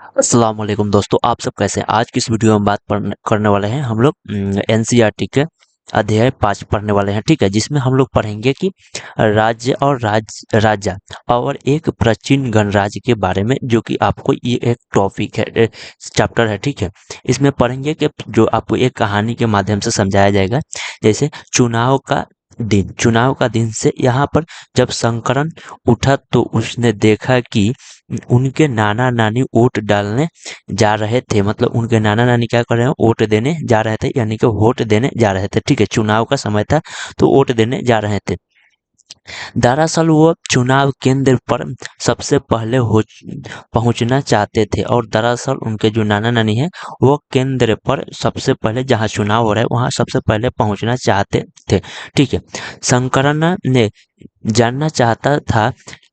अस्सलाम वालेकुम दोस्तों, आप सब कैसे हैं? आज की इस वीडियो में बात करने वाले हैं हम लोग एनसीईआरटी के अध्याय 5 पढ़ने वाले हैं। ठीक है, जिसमें हम लोग पढ़ेंगे कि राज्य और राजा और एक प्राचीन गणराज्य के बारे में, जो कि आपको ये एक टॉपिक है, चैप्टर है। ठीक है, इसमें पढ़ेंगे कि जो आपको एक कहानी के माध्यम से समझाया जाएगा। जैसे चुनाव का दिन से यहाँ पर जब संकरण उठा तो उसने देखा कि उनके नाना नानी वोट डालने जा रहे थे। मतलब उनके नाना नानी क्या कर रहे हैं, वोट देने जा रहे थे, यानी कि वोट देने जा रहे थे। ठीक है, चुनाव का समय था तो वोट देने जा रहे थे। दरअसल वो चुनाव केंद्र पर सबसे पहले हो पहुंचना चाहते थे, और दरअसल उनके जो नाना नानी है वो केंद्र पर सबसे पहले, जहां चुनाव हो रहा है वहां सबसे पहले पहुंचना चाहते थे। ठीक है, शंकरन ने जानना चाहता था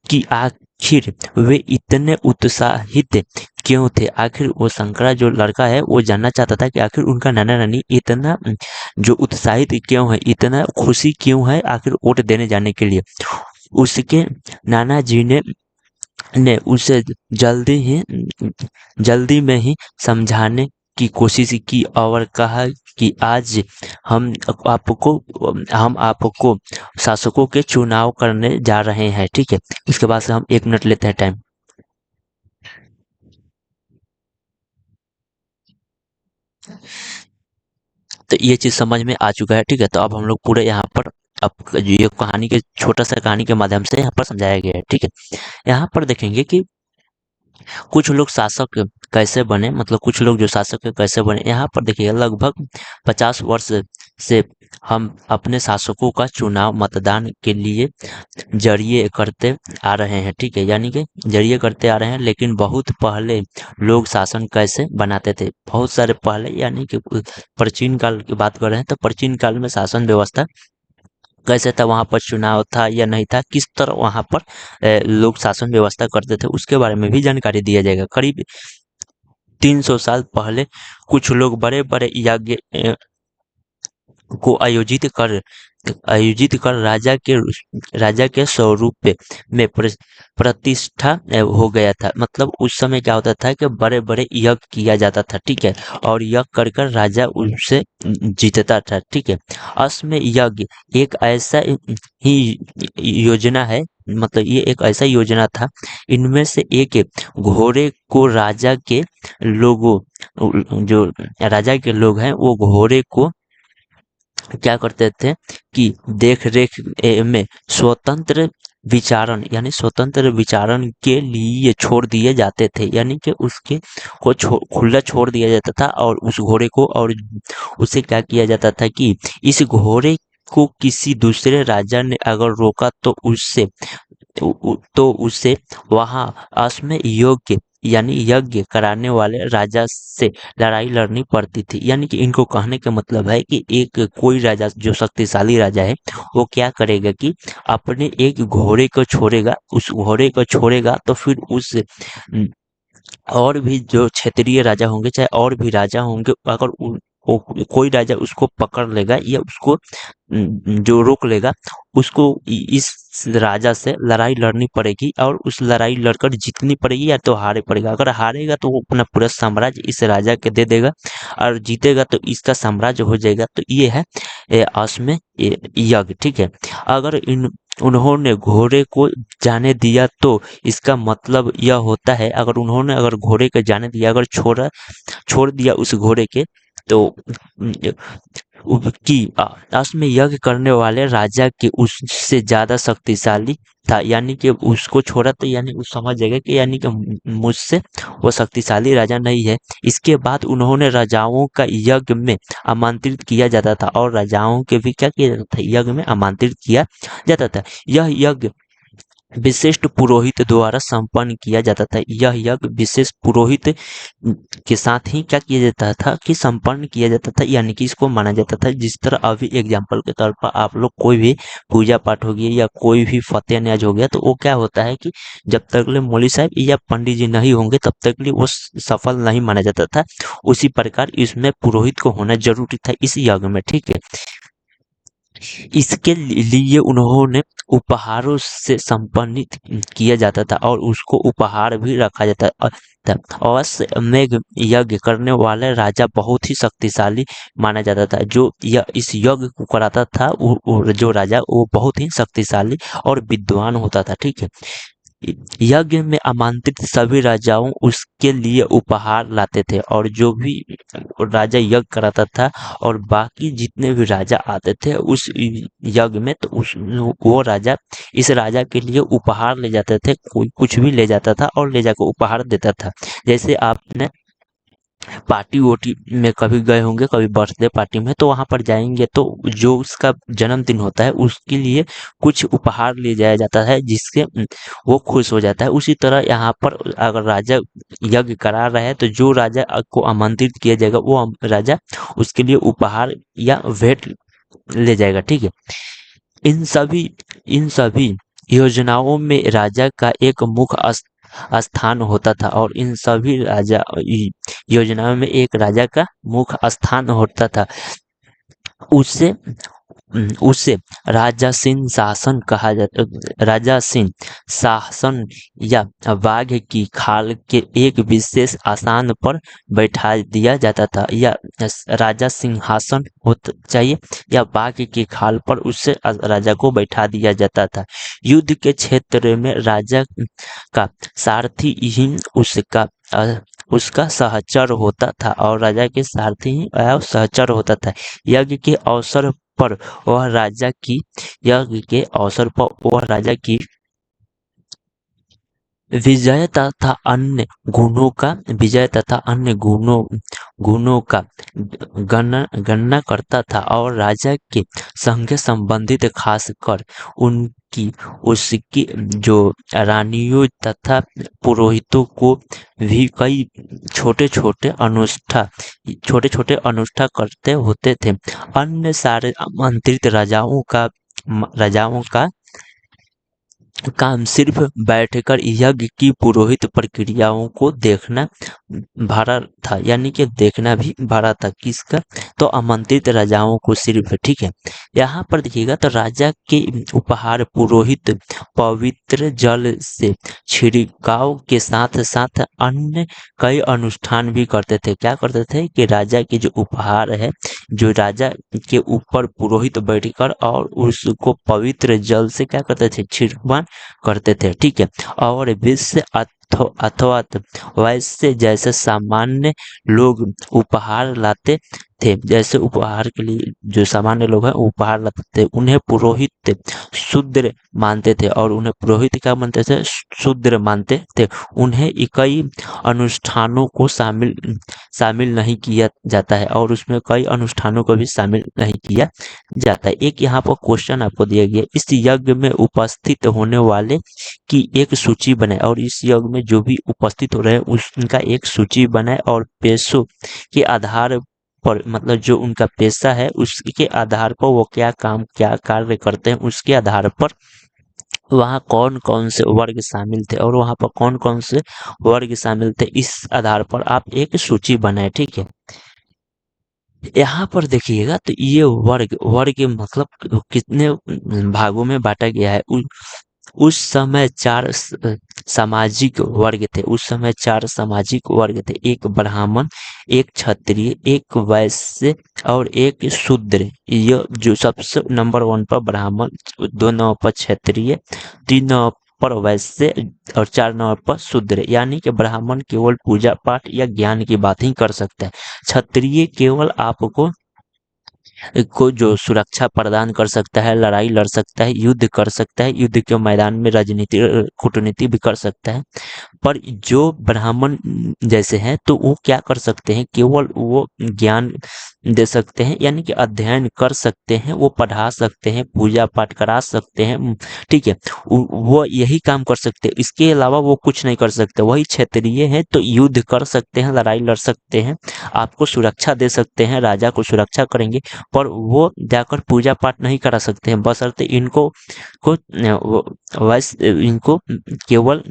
कि आखिर वे इतने उत्साहित क्यों थे। आखिर वो शंकरा जो लड़का है वो जानना चाहता था कि आखिर उनका नाना नानी इतना जो उत्साहित क्यों है, इतना खुशी क्यों है आखिर वोट देने जाने के लिए। उसके नाना जी ने उसे जल्दी ही जल्दी में ही समझाने की कोशिश की और कहा कि आज हम आपको हम आपको शासकों के चुनाव करने जा रहे हैं। ठीक है, इसके बाद से हम 1 मिनट लेते हैं टाइम। तो ये चीज समझ में आ चुका है। ठीक है, तो अब हम लोग पूरे यहाँ पर अब ये कहानी के छोटा सा कहानी के माध्यम से यहाँ पर समझाया गया है। ठीक है, यहाँ पर देखेंगे कि कुछ लोग शासक कैसे बने, मतलब कुछ लोग जो शासक कैसे बने। यहाँ पर देखिए लगभग 50 वर्ष से हम अपने शासकों का चुनाव मतदान के लिए जरिए करते आ रहे हैं। ठीक है, यानी कि जरिए करते आ रहे हैं, लेकिन बहुत पहले लोग शासन कैसे बनाते थे, बहुत सारे पहले, यानी कि प्राचीन काल की बात कर रहे हैं तो प्राचीन काल में शासन व्यवस्था कैसे था, वहाँ पर चुनाव था या नहीं था, किस तरह वहाँ पर लोग शासन व्यवस्था करते थे, उसके बारे में भी जानकारी दिया जाएगा। करीब 300 साल पहले कुछ लोग बड़े बड़े यज्ञ को आयोजित कर राजा के स्वरूप में प्रतिष्ठा हो गया था। मतलब उस समय क्या होता था कि बड़े बड़े यज्ञ किया जाता था। ठीक है, और यज्ञ कर कर राजा उनसे जीतता था। ठीक है, असमय यज्ञ एक ऐसा ही योजना है, मतलब ये एक ऐसा योजना था। इनमें से एक घोड़े को राजा के लोगों जो राजा के लोग हैं वो घोड़े को क्या करते थे कि देख रेख में स्वतंत्र विचारण, यानी स्वतंत्र विचारण के लिए छोड़ दिए जाते थे, यानी कि उसके को खुला छोड़ दिया जाता था। और उस घोड़े को, और उसे क्या किया जाता था कि इस घोड़े को किसी दूसरे राजा ने अगर रोका तो उसे वहां अश्वमेध यज्ञ यानी यज्ञ कराने वाले राजा से लड़ाई लड़नी पड़ती थी। यानी कि इनको कहने का मतलब है कि एक कोई राजा जो शक्तिशाली राजा है वो क्या करेगा कि अपने एक घोड़े को छोड़ेगा, उस घोड़े को छोड़ेगा तो फिर उस और भी जो क्षेत्रीय राजा होंगे, चाहे और भी राजा होंगे, अगर कोई राजा उसको पकड़ लेगा या उसको जो रोक लेगा, उसको इस राजा से लड़ाई लड़नी पड़ेगी, और उस लड़ाई लड़कर जीतनी पड़ेगी या तो हारे पड़ेगा। अगर हारेगा तो वो अपना पूरा साम्राज्य इस राजा के दे देगा, और जीतेगा तो इसका साम्राज्य हो जाएगा। तो ये है असमय यज्ञ। ठीक है, अगर इन उन्होंने घोड़े को जाने दिया तो इसका मतलब यह होता है, अगर घोड़े को जाने दिया, अगर छोड़ दिया उस घोड़े के, तो कि असमय यज्ञ करने वाले राजा के उससे ज्यादा शक्तिशाली था। यानी कि उसको छोड़ा तो यानी उस समझ जाएगा कि यानी कि मुझसे वो शक्तिशाली राजा नहीं है। इसके बाद उन्होंने राजाओं का यज्ञ में आमंत्रित किया जाता था, और राजाओं के भी क्या किया जाता था, यज्ञ में आमंत्रित किया जाता था। यह यज्ञ विशिष्ट पुरोहित द्वारा संपन्न किया जाता था। यह यज्ञ विशेष पुरोहित के साथ ही क्या किया जाता था कि संपन्न किया जाता था, यानी कि इसको माना जाता था। जिस तरह अभी एग्जाम्पल के तौर पर आप लोग कोई भी पूजा पाठ हो गया या कोई भी फतेह न्याज हो गया, तो वो क्या होता है कि जब तक ले मौलवी साहब या पंडित जी नहीं होंगे तब तक ले वो सफल नहीं माना जाता था। उसी प्रकार इसमें पुरोहित को होना जरूरी था इस यज्ञ में। ठीक है, इसके लिए उन्होंने उपहारों से संपन्नित किया जाता था और उसको उपहार भी रखा जाता था। अश्वमेध यज्ञ करने वाले राजा बहुत ही शक्तिशाली माना जाता था। जो इस यज्ञ को कराता था वो जो राजा वो बहुत ही शक्तिशाली और विद्वान होता था। ठीक है, यज्ञ में आमंत्रित सभी राजाओं उसके लिए उपहार लाते थे और जो भी राजा यज्ञ कराता था और बाकी जितने भी राजा आते थे उस यज्ञ में, तो उस वो राजा इस राजा के लिए उपहार ले जाते थे। कोई कुछ भी ले जाता था और ले जाकर उपहार देता था। जैसे आपने पार्टी वोटी में कभी गए होंगे, कभी बर्थडे पार्टी में, तो वहाँ पर जाएंगे तो जो उसका जन्मदिन होता है उसके लिए कुछ उपहार ले जाया जाता है जिससे वो खुश हो जाता है। उसी तरह यहाँ पर अगर राजा यज्ञ करा रहा है तो जो राजा को आमंत्रित किया जाएगा वो राजा उसके लिए उपहार या भेंट ले जाएगा। ठीक है, इन सभी योजनाओं में राजा का एक मुख्य स्थान होता था और इन सभी योजनाओं में एक राजा का मुख्य स्थान होता था। उसे उसे राजासीन शासन कहा जाता। राजासीन शासन या बाघ की खाल के एक विशेष आसन पर बैठा दिया जाता था, या राजा सिंहासन होता चाहिए या बाघ की खाल पर उससे राजा को बैठा दिया जाता था। युद्ध के क्षेत्र में राजा का सारथी ही उसका सहचर होता था और राजा के सारथी ही सहचर होता था। यज्ञ के अवसर पर वह राजा की यज्ञ के अवसर पर वह राजा की विजय तथा अन्य गुणों का गणना करता था और राजा के संग संबंधित खासकर उनकी उसकी जो रानियों तथा पुरोहितों को भी कई छोटे छोटे अनुष्ठान करते होते थे। अन्य सारे आमंत्रित राजाओं का काम सिर्फ बैठकर यज्ञ की पुरोहित प्रक्रियाओं को देखना भरा था, यानी कि देखना भी भरा था। किसका? तो आमंत्रित राजाओं को सिर्फ। ठीक है, यहाँ पर देखिएगा तो राजा के उपहार पुरोहित पवित्र जल से छिड़काव के साथ साथ अन्य कई अनुष्ठान भी करते थे। क्या करते थे कि राजा के जो उपहार है, जो राजा के ऊपर पुरोहित बैठकर और उसको पवित्र जल से क्या करते थे, छिड़काव करते थे। ठीक है, और विश्व अथवा वैसे जैसे सामान्य लोग उपहार लाते थे, जैसे उपहार के लिए जो सामान्य लोग हैं उपहार लाते थे, उन्हें पुरोहित शूद्र मानते थे और उन्हें पुरोहित क्या मानते थे, शूद्र मानते थे। उन्हें कई अनुष्ठानों को शामिल नहीं किया जाता है और उसमें कई अनुष्ठानों को भी शामिल नहीं किया जाता है। एक यहाँ पर क्वेश्चन आपको दिया गया, इस यज्ञ में उपस्थित होने वाले की एक सूची बनाए और इस यज्ञ में जो भी उपस्थित हो रहे हैं उनका एक सूची बनाए और पेशों के आधार पर, मतलब जो उनका पेशा है उसके आधार पर वो क्या कार्य करते हैं उसके आधार पर वहाँ कौन कौन से वर्ग शामिल थे और वहाँ पर कौन कौन से वर्ग शामिल थे, इस आधार पर आप एक सूची बनाए। ठीक है, यहाँ पर देखिएगा तो ये वर्ग मतलब कितने भागों में बांटा गया है। उस समय सामाजिक वर्ग थे। उस समय 4 सामाजिक वर्ग थे, एक ब्राह्मण, एक क्षत्रिय, एक वैश्य और एक शूद्र। ये जो सबसे नंबर 1 पर ब्राह्मण, 2 नंबर पर क्षत्रिय, 3 नंबर पर वैश्य और 4 नंबर पर शूद्र। यानी कि ब्राह्मण केवल पूजा पाठ या ज्ञान की बात ही कर सकता है। क्षत्रिय केवल आपको जो सुरक्षा प्रदान कर सकता है, लड़ाई लड़ सकता है, युद्ध कर सकता है, युद्ध के मैदान में राजनीति कूटनीति भी कर सकता है। पर जो ब्राह्मण जैसे हैं तो वो क्या कर सकते हैं, केवल वो ज्ञान दे सकते हैं, यानी कि अध्ययन कर सकते हैं, वो पढ़ा सकते हैं, पूजा पाठ करा सकते हैं। ठीक है, वो यही काम कर सकते हैं, इसके अलावा वो कुछ नहीं कर सकते। वही क्षत्रिय है तो युद्ध कर सकते हैं, लड़ाई लड़ सकते हैं, आपको सुरक्षा दे सकते हैं, राजा को सुरक्षा करेंगे, पर वो जाकर पूजा पाठ नहीं करा सकते हैं, बशर्ते इनको केवल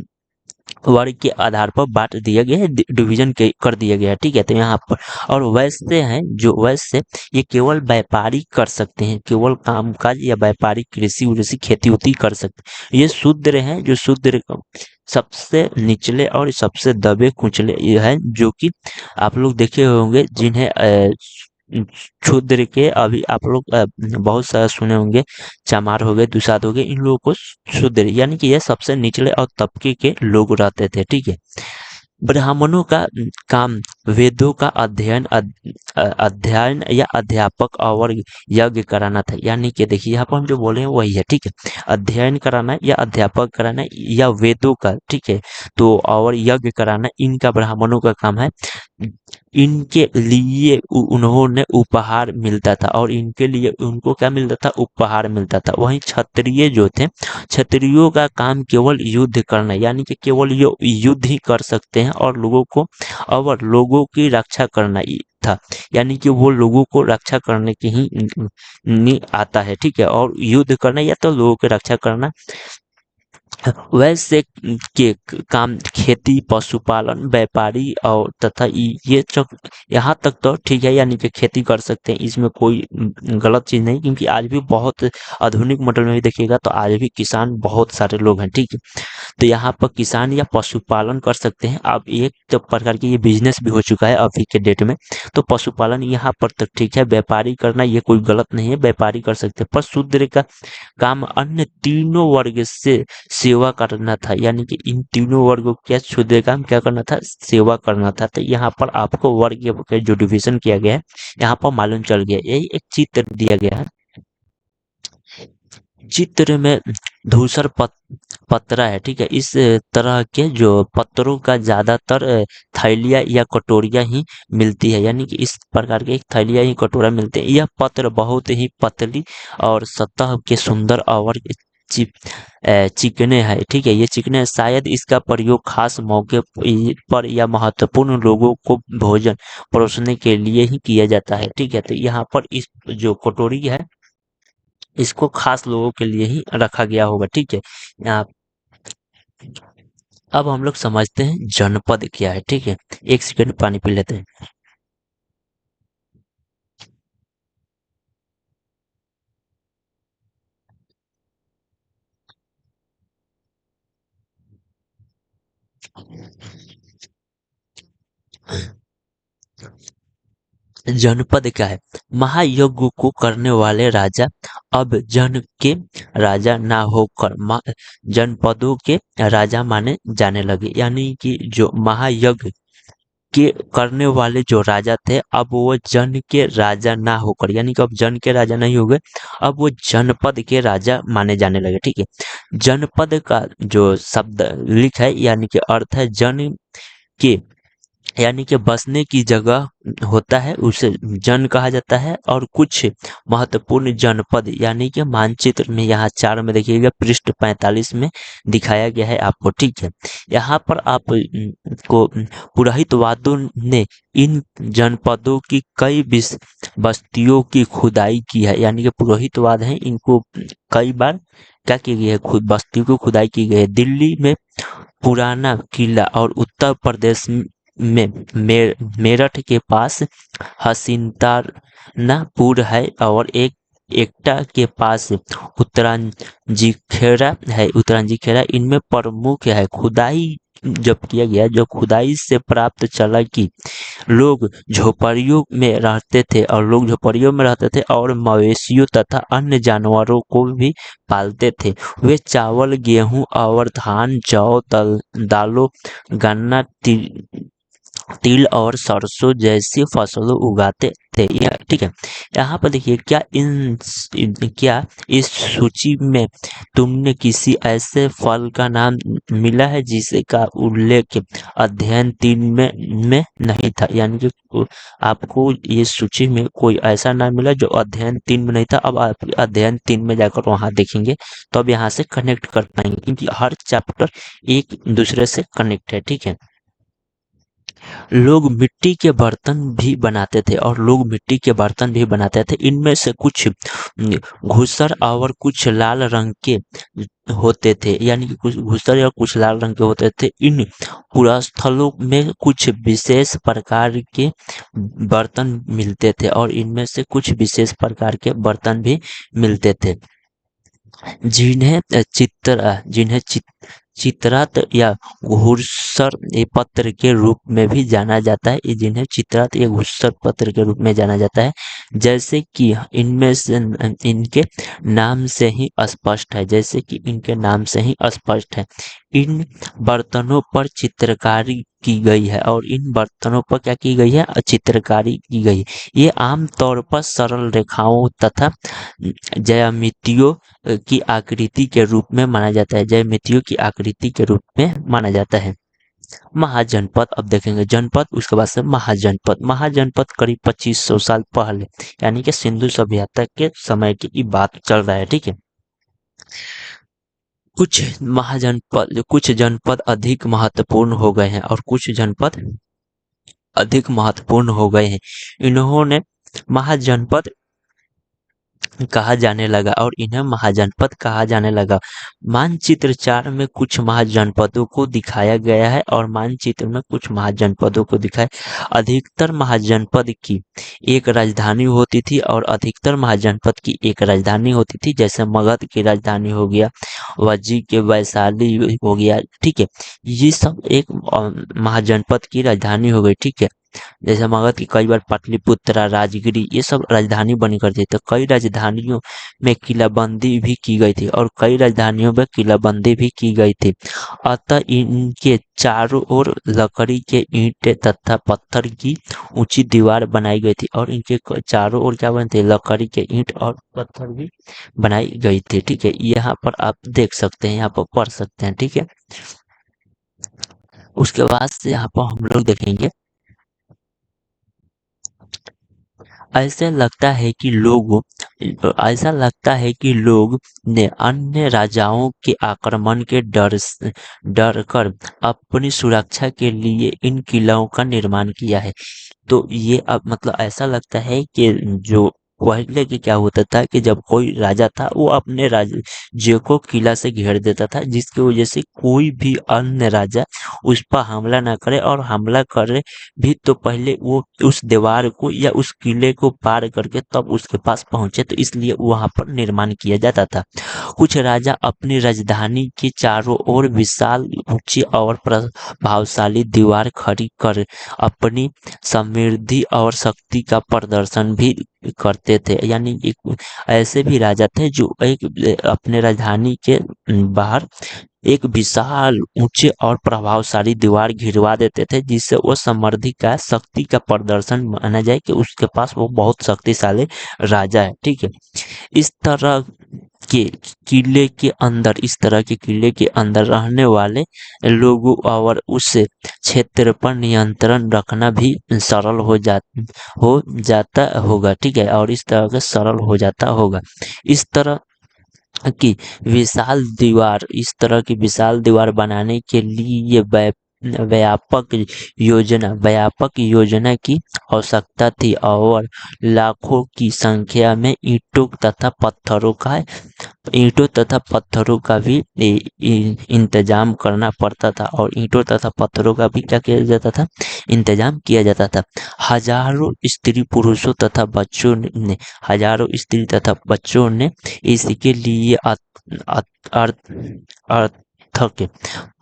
वर्ग के आधार पर बांट दिया गया है, डिवीजन के कर दिया गया है, ठीक है। तो यहाँ पर और वैसे हैं जो वैसे ये केवल व्यापारी कर सकते हैं, केवल कामकाज या व्यापारिक कृषि उसी खेती उती कर सकते हैं। ये शूद्र हैं जो शूद्र सबसे निचले और सबसे दबे कुचले ये हैं, जो कि आप लोग देखे होंगे जिन्हें क्षुद्र के अभी आप लोग बहुत सारा सुने होंगे, चमार हो गए, दुसाध हो गए, इन लोगों को शूद्र यानी कि ये सबसे निचले और तबके के लोग रहते थे, ठीक है। ब्राह्मणों का काम वेदों का अध्ययन या अध्यापक और यज्ञ कराना था, यानी कि देखिए यहाँ पर हम जो बोले हैं वही है, ठीक है। अध्ययन कराना या अध्यापक कराना या वेदों का, ठीक है, तो और यज्ञ कराना इनका ब्राह्मणों का काम है। इनके लिए उन्होंने उपहार मिलता था और इनके लिए उनको क्या मिलता था, उपहार मिलता था। वहीं क्षत्रिय जो थे, क्षत्रियों का काम केवल युद्ध करना, यानी कि केवल ये युद्ध ही कर सकते हैं और लोगों की रक्षा करना था, यानी कि वो लोगों को रक्षा करने की ही नहीं आता है, ठीक है। और युद्ध करना या तो लोगों की रक्षा करना, वैसे के काम खेती पशुपालन व्यापारी और तथा ये सब यहाँ तक तो ठीक है, यानी कि खेती कर सकते हैं, इसमें कोई गलत चीज़ नहीं, क्योंकि आज भी बहुत आधुनिक मॉडल में भी देखिएगा तो आज भी किसान बहुत सारे लोग हैं, ठीक है। तो यहाँ पर किसान या पशुपालन कर सकते हैं। अब एक तो प्रकार की ये बिजनेस भी हो चुका है अभी के डेट में, तो पशुपालन यहाँ पर तक ठीक है, व्यापारी करना ये कोई गलत नहीं है, व्यापारी कर सकते हैं। पर शूद्र का काम अन्य तीनों वर्ग से सेवा करना था, यानी कि इन तीनों वर्गों का शूद्र काम क्या करना था, सेवा करना था। तो यहाँ पर आपको वर्ग के जो डिवीजन किया गया है यहाँ पर मालूम चल गया, यही एक चित्र दिया गया है। चित्र में धूसर पतरा है, ठीक है। इस तरह के जो पत्रों का ज्यादातर थैलियाँ या कटोरियाँ ही मिलती है, यानी कि इस प्रकार के थैलियाँ ही कटोरा मिलते हैं। यह पत्र बहुत ही पतली और सतह के सुंदर और चिप चिकने हैं, ठीक है। ये चिकने शायद इसका प्रयोग खास मौके पर या महत्वपूर्ण लोगों को भोजन परोसने के लिए ही किया जाता है, ठीक है। तो यहाँ पर इस जो कटोरी है इसको खास लोगों के लिए ही रखा गया होगा, ठीक है। यहाँ अब हम लोग समझते हैं जनपद क्या है, ठीक है। एक सेकंड पानी पी लेते हैं। जनपद क्या है, महायज्ञ को करने वाले राजा अब जन के राजा ना होकर जनपदों के राजा माने जाने लगे, यानी कि जो महायज्ञ के करने वाले जो राजा थे अब वो जन के राजा ना होकर, यानी कि अब जन के राजा नहीं हो गए, अब वो जनपद के राजा माने जाने लगे, ठीक है। जनपद का जो शब्द लिख है यानी कि अर्थ है जन के, यानी कि बसने की जगह होता है, उसे जन कहा जाता है। और कुछ महत्वपूर्ण जनपद यानी कि मानचित्र में यहाँ 4 में देखिएगा, पृष्ठ 45 में दिखाया गया है आपको, ठीक है। यहाँ पर आप को पुरोहितवादों ने इन जनपदों की कई बस्तियों की खुदाई की है, यानी कि पुरोहितवाद है, इनको कई बार क्या की गई है, खुद बस्तियों की खुदाई की गई है। दिल्ली में पुराना किला और उत्तर प्रदेश में मेरठ के पास हसीनतानापुर है और एकटा के पास उत्तरांजिखेड़ा है, उत्तरांजिखेड़ा इनमें प्रमुख है। खुदाई जब किया गया, जो खुदाई से प्राप्त चला कि लोग झोपड़ियों में रहते थे और मवेशियों तथा अन्य जानवरों को भी पालते थे। वे चावल गेहूं और धान जौ दालों गन्ना तिल और सरसों जैसी फसलों उगाते थे, ठीक है। यहाँ पर देखिए क्या इस सूची में तुमने किसी ऐसे फल का नाम मिला है जिसे का उल्लेख अध्ययन 3 में नहीं था, यानी कि आपको ये सूची में कोई ऐसा नाम मिला जो अध्ययन 3 में नहीं था। अब आप अध्ययन 3 में जाकर वहां देखेंगे तो अब यहाँ से कनेक्ट कर पाएंगे, क्योंकि हर चैप्टर एक दूसरे से कनेक्ट है, ठीक है। लोग मिट्टी के बर्तन भी बनाते थे और लोग मिट्टी के बर्तन भी बनाते थे। इनमें से कुछ घुसर और कुछ लाल रंग के होते थे, यानी कि कुछ घुसर या कुछ लाल रंग के होते थे। इन पुरास्थलों में कुछ विशेष प्रकार के बर्तन मिलते थे और इनमें से कुछ विशेष प्रकार के बर्तन भी मिलते थे, जिन्हें चित्रात या घुड़सर पत्र के रूप में भी जाना जाता है। जिन्हें चित्रात या घुड़सर पत्र के रूप में जाना जाता है, जैसे कि इनमें से इनके नाम से ही स्पष्ट है, जैसे कि इनके नाम से ही स्पष्ट है। इन बर्तनों पर चित्रकारी की गई है और इन बर्तनों पर क्या की गई है, चित्रकारी की गई है। ये आम तौर पर सरल रेखाओं तथा ज्यामितियों की आकृति के रूप में माना जाता है, ज्यामितियों की आकृति के रूप में माना जाता है। महाजनपद, अब देखेंगे जनपद, उसके बाद से महाजनपद। महाजनपद करीब 2500 साल पहले, यानी कि सिंधु सभ्यता के समय की बात चल रहा है, ठीक है। कुछ जनपद अधिक महत्वपूर्ण हो गए हैं और कुछ जनपद अधिक महत्वपूर्ण हो गए हैं। इन्होंने महाजनपद कहा जाने लगा और इन्हें महाजनपद कहा जाने लगा। मानचित्र 4 में कुछ महाजनपदों को दिखाया गया है और मानचित्र में कुछ महाजनपदों को दिखाया। अधिकतर महाजनपद की एक राजधानी होती थी और अधिकतर महाजनपद की एक राजधानी होती थी, जैसे मगध की राजधानी हो गया, वज्जी के वैशाली हो गया, ठीक है। ये सब एक महाजनपद की राजधानी हो गई, ठीक है। जैसे मगध की कई बार पाटलिपुत्रा, राजगिरी, ये सब राजधानी बनी करती थी। तो कई राजधानियों में किलाबंदी भी की गई थी और कई राजधानियों में किलाबंदी भी की गई थी। अतः इनके चारों ओर लकड़ी के ईंट तथा पत्थर की ऊंची दीवार बनाई गई थी और इनके चारों ओर क्या बनते, लकड़ी के ईंट और पत्थर भी बनाई गई थी, ठीक है। यहाँ पर आप देख सकते हैं, यहाँ पर पढ़ सकते हैं, ठीक है। उसके बाद से यहाँ पर हम लोग देखेंगे, ऐसा लगता है कि लोग ने अन्य राजाओं के आक्रमण के डर कर अपनी सुरक्षा के लिए इन किलों का निर्माण किया है। तो ये अब मतलब ऐसा लगता है कि जो पहले के क्या होता था कि जब कोई राजा था वो अपने राज्य को किला से घेर देता था, जिसकी वजह से कोई भी अन्य राजा उस पर हमला ना करे, और हमला करे भी तो पहले वो उस दीवार को या उस किले को पार करके तब उसके पास पहुंचे। तो इसलिए वहां पर निर्माण किया जाता था। कुछ राजा अपनी राजधानी के चारों ओर विशाल, ऊंची और प्रभावशाली दीवार खड़ी कर अपनी समृद्धि और शक्ति का प्रदर्शन भी करते थे। यानी एक ऐसे भी राजा थे जो एक अपने राजधानी के बाहर एक विशाल, ऊंचे और प्रभावशाली दीवार घिरवा देते थे, जिससे वो समृद्धि का, शक्ति का प्रदर्शन माना जाए कि उसके पास वो बहुत शक्तिशाली राजा है, ठीक है। इस तरह के इस तरह के किले के अंदर रहने वाले लोगों और उस क्षेत्र पर नियंत्रण रखना भी सरल हो जाता होगा, ठीक है। और इस तरह का सरल हो जाता होगा। इस तरह की इस तरह की विशाल दीवार बनाने के लिए व्यापक योजना की आवश्यकता थी और लाखों की संख्या में ईंटों तथा पत्थरों का भी इंतजाम करना पड़ता था, और ईंटों तथा पत्थरों का भी क्या किया जाता था, इंतजाम किया जाता था। हजारों स्त्री तथा बच्चों ने इसके लिए अथक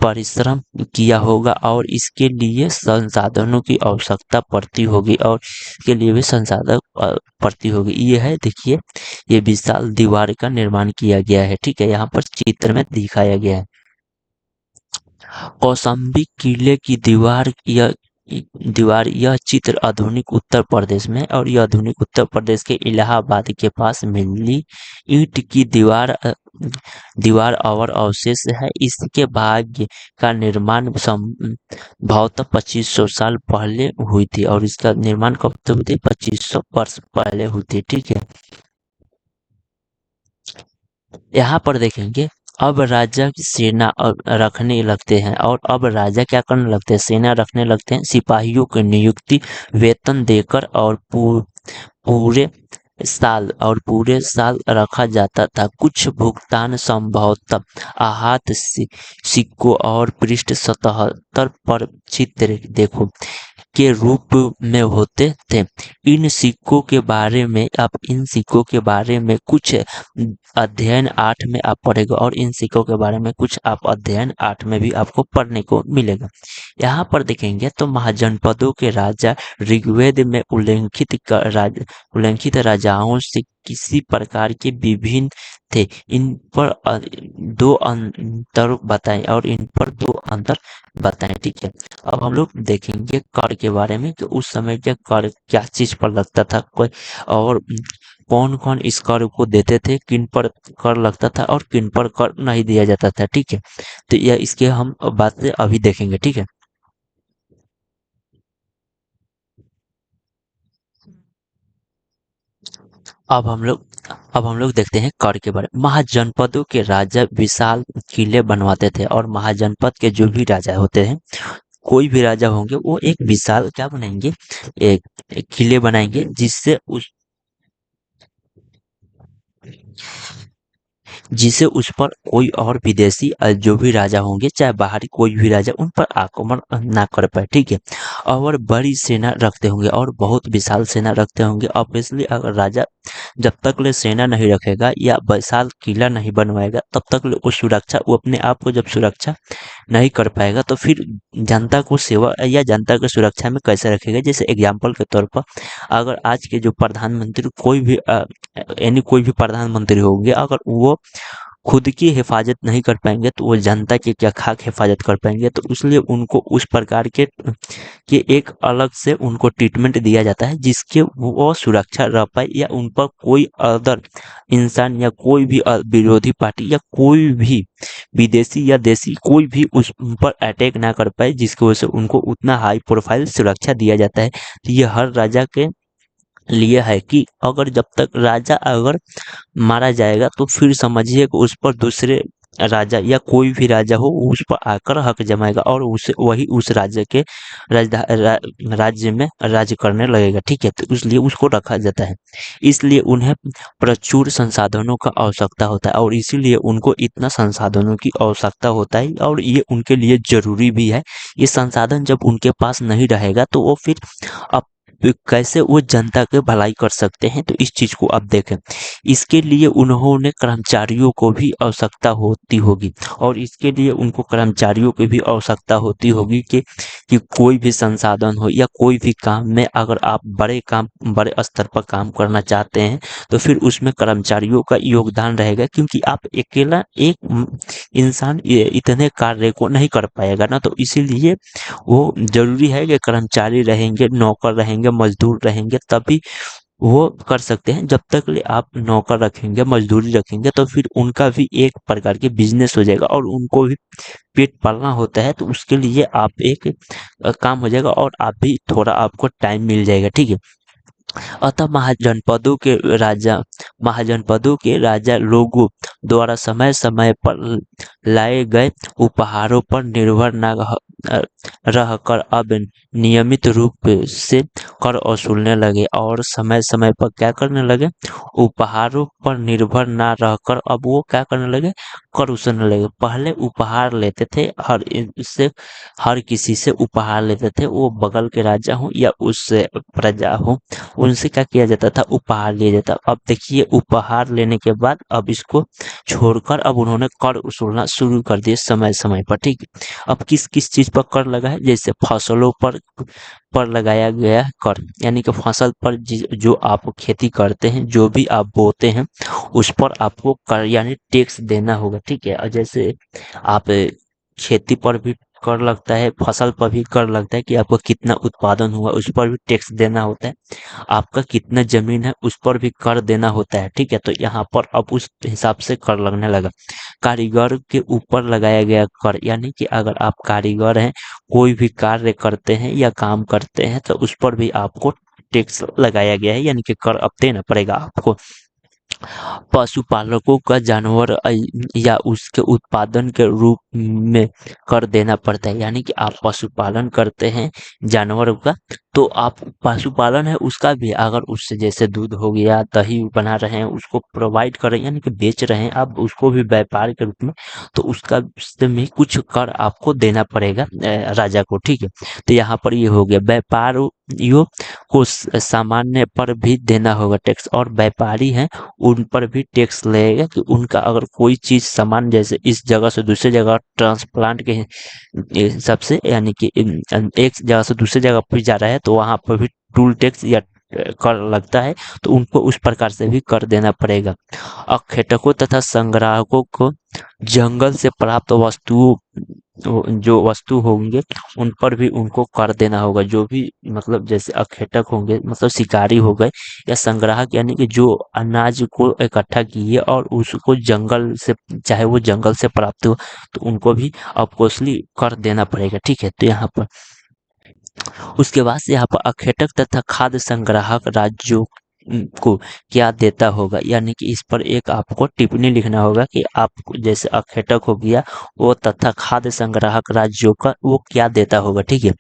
परिश्रम किया होगा और इसके लिए संसाधनों की आवश्यकता पड़ती होगी, और इसके लिए भी संसाधन पड़ती होगी। ये है, देखिए, ये विशाल दीवार का निर्माण किया गया है, ठीक है। यहाँ पर चित्र में दिखाया गया है। कौशाम्बी किले की यह चित्र आधुनिक उत्तर प्रदेश में, और यह आधुनिक उत्तर प्रदेश के इलाहाबाद के पास मिली ईंट की दीवार और अवशेष है। इसके भाग्य का निर्माण संभवतः 2500 साल पहले हुई थी, और इसका निर्माण कब तक हुई थी, 2500 वर्ष पहले हुई थी, ठीक है। यहाँ पर देखेंगे अब राजा की सेना रखने लगते हैं, और अब राजा क्या करने लगते हैं, सेना रखने लगते हैं, सिपाहियों की नियुक्ति वेतन देकर, और पूरे पूरे साल रखा जाता था। कुछ भुगतान संभवतः आहत सिक्कों और पृष्ठ 77 पर चित्र देखो के रूप में होते थे। इन सिक्कों के बारे में कुछ अध्ययन 8 में आप पढ़ेगा, और इन सिक्कों के बारे में कुछ आप अध्ययन 8 में भी आपको पढ़ने को मिलेगा। यहाँ पर देखेंगे तो महाजनपदों के राजा ऋग्वेद में उल्लेखित राजाओं से किसी प्रकार के विभिन्न थे। इन पर दो अंतर बताएं, और इन पर दो अंतर बताएं। ठीक है, अब हम लोग देखेंगे कर के बारे में कि उस समय के कर क्या चीज पर लगता था, कोई और कौन कौन इस कर को देते थे, किन पर कर लगता था और किन पर कर नहीं दिया जाता था। ठीक है, तो यह इसके हम बातें अभी देखेंगे। ठीक है, अब हम लोग अब हम लोग देखते हैं कर के बारे में। महाजनपदों के राजा विशाल किले बनवाते थे, और महाजनपद के जो भी राजा होते हैं, कोई भी राजा होंगे, वो एक विशाल क्या बनाएंगे, एक किले बनाएंगे, जिसे उस पर कोई और विदेशी जो भी राजा होंगे, चाहे बाहरी कोई भी राजा, उन पर आक्रमण ना कर पाए। ठीक है, और बड़ी सेना रखते होंगे, और बहुत विशाल सेना रखते होंगे। ऑब्वियसली अगर राजा जब तक ले सेना नहीं रखेगा या विशाल किला नहीं बनवाएगा, तब तक ले वो अपने आप को जब सुरक्षा नहीं कर पाएगा, तो फिर जनता को सेवा या जनता की सुरक्षा में कैसे रखेगा। जैसे एग्जाम्पल के तौर पर, अगर आज के जो प्रधानमंत्री कोई भी प्रधानमंत्री होंगे, अगर वो खुद की हिफाजत नहीं कर पाएंगे, तो वो जनता की क्या खाक हिफाजत कर पाएंगे। तो इसलिए उनको उस प्रकार के एक अलग से उनको ट्रीटमेंट दिया जाता है, जिसके वो सुरक्षा रह पाए, या उन पर कोई अदर इंसान या कोई भी विरोधी पार्टी या कोई भी विदेशी या देसी कोई भी उन पर अटैक ना कर पाए, जिसकी वजह से उनको उतना हाई प्रोफाइल सुरक्षा दिया जाता है। तो ये हर राजा के लिए है कि अगर जब तक राजा अगर मारा जाएगा, तो फिर समझिए कि उस पर दूसरे राजा या कोई भी राजा हो, वो उस पर आकर हक जमाएगा, और उसे वही उस राज्य के राज्य में राज्य करने लगेगा। ठीक है, तो इसलिए उसको रखा जाता है। इसलिए उन्हें प्रचुर संसाधनों का आवश्यकता होता है, और इसीलिए उनको इतना संसाधनों की आवश्यकता होता है, और ये उनके लिए जरूरी भी है। ये संसाधन जब उनके पास नहीं रहेगा, तो वो फिर अब कैसे वो जनता के भलाई कर सकते हैं। तो इस चीज को आप देखें, इसके लिए उन्होंने कर्मचारियों को भी आवश्यकता होती होगी, और इसके लिए उनको कर्मचारियों की भी आवश्यकता होती होगी कि कोई भी संसाधन हो या कोई भी काम में अगर आप बड़े स्तर पर काम करना चाहते हैं, तो फिर उसमें कर्मचारियों का योगदान रहेगा, क्योंकि आप अकेला एक इंसान इतने कार्य को नहीं कर पाएगा ना। तो इसीलिए वो जरूरी है कि कर्मचारी रहेंगे, नौकर रहेंगे, मजदूर रहेंगे, तभी वो कर सकते हैं। जब तक ले आप नौकर रखेंगे, मजदूरी रखेंगे, तो फिर उनका भी एक प्रकार के बिजनेस हो जाएगा, और उनको भी पेट पालना होता है। तो उसके लिए आप एक काम हो जाएगा, और आप भी थोड़ा आपको टाइम मिल जाएगा। ठीक है, अतः महाजनपदों के राजा लोगों द्वारा समय समय पर लाए गए उपहारों पर निर्भर न रहकर अब नियमित रूप से कर वसूलने लगे, और समय समय पर क्या करने लगे, उपहारों पर निर्भर ना रहकर अब वो क्या करने लगे, कर वसूलने लगे। पहले उपहार लेते थे, हर किसी से उपहार लेते थे, वो बगल के राजा हो या उससे प्रजा हो, उनसे क्या किया जाता था, उपहार लिया जाता। अब देखिए, उपहार लेने के बाद अब इसको छोड़कर अब उन्होंने कर वसूलना शुरू कर दिए समय समय पर। ठीक, अब किस किस चीज पर कर लगा है, जैसे फसलों पर लगाया गया है कर, यानी कि फसल पर जो आप खेती करते हैं, जो भी आप बोते हैं, उस पर आपको कर यानी टैक्स देना होगा। ठीक है, और जैसे आप खेती पर भी कर लगता है, फसल पर भी कर लगता है कि आपको कितना उत्पादन हुआ, उस पर भी टैक्स देना होता है। आपका कितना जमीन है, उस पर भी कर देना होता है। ठीक है, तो यहाँ पर अब उस हिसाब से कर लगने लगा। कारीगर के ऊपर लगाया गया कर, यानी कि अगर आप कारीगर हैं, कोई भी कार्य करते हैं या काम करते हैं, तो उस पर भी आपको टैक्स लगाया गया है, यानी कि कर अब देना पड़ेगा आपको। पशुपालकों का जानवर या उसके उत्पादन के रूप में कर देना पड़ता है। यानी कि आप पशुपालन करते हैं जानवरों का, तो आप पशुपालन है उसका भी, अगर उससे जैसे दूध हो गया, दही बना रहे हैं, उसको प्रोवाइड कर रहे हैं यानी कि बेच रहे हैं आप उसको भी व्यापार के रूप में, तो उसका में कुछ कर आपको देना पड़ेगा राजा को, ठीक है। तो यहाँ पर ये हो गया व्यापारियों को सामान्य पर भी देना होगा टैक्स, और व्यापारी हैं उन पर भी टैक्स लगेगा कि उनका अगर कोई चीज सामान जैसे इस जगह से दूसरी जगह ट्रांसप्लांट के हिसाब से, यानी कि एक जगह से दूसरी जगह पर जा रहा है तो वहां पर भी टूल टैक्स या कर लगता है, तो उनको उस प्रकार से भी कर देना पड़ेगा। अखेटकों तथा संग्राहकों को जंगल से प्राप्त वस्तुओं, जो वस्तु होंगे उन पर भी उनको कर देना होगा। जो भी मतलब जैसे अखेटक होंगे मतलब शिकारी हो गए, या संग्राहक यानी कि जो अनाज को इकट्ठा किए और उसको जंगल से, चाहे वो जंगल से प्राप्त हो, तो उनको भी ऑफकोर्सली कर देना पड़ेगा, ठीक है। तो यहाँ पर उसके बाद से यहाँ पर अखेटक तथा खाद्य संग्राहक राज्यों को क्या देता होगा, यानी कि इस पर एक आपको टिप्पणी लिखना होगा कि आप जैसे अखेटक हो गया वो तथा खाद्य संग्राहक राज्यों का वो क्या देता होगा, ठीक है।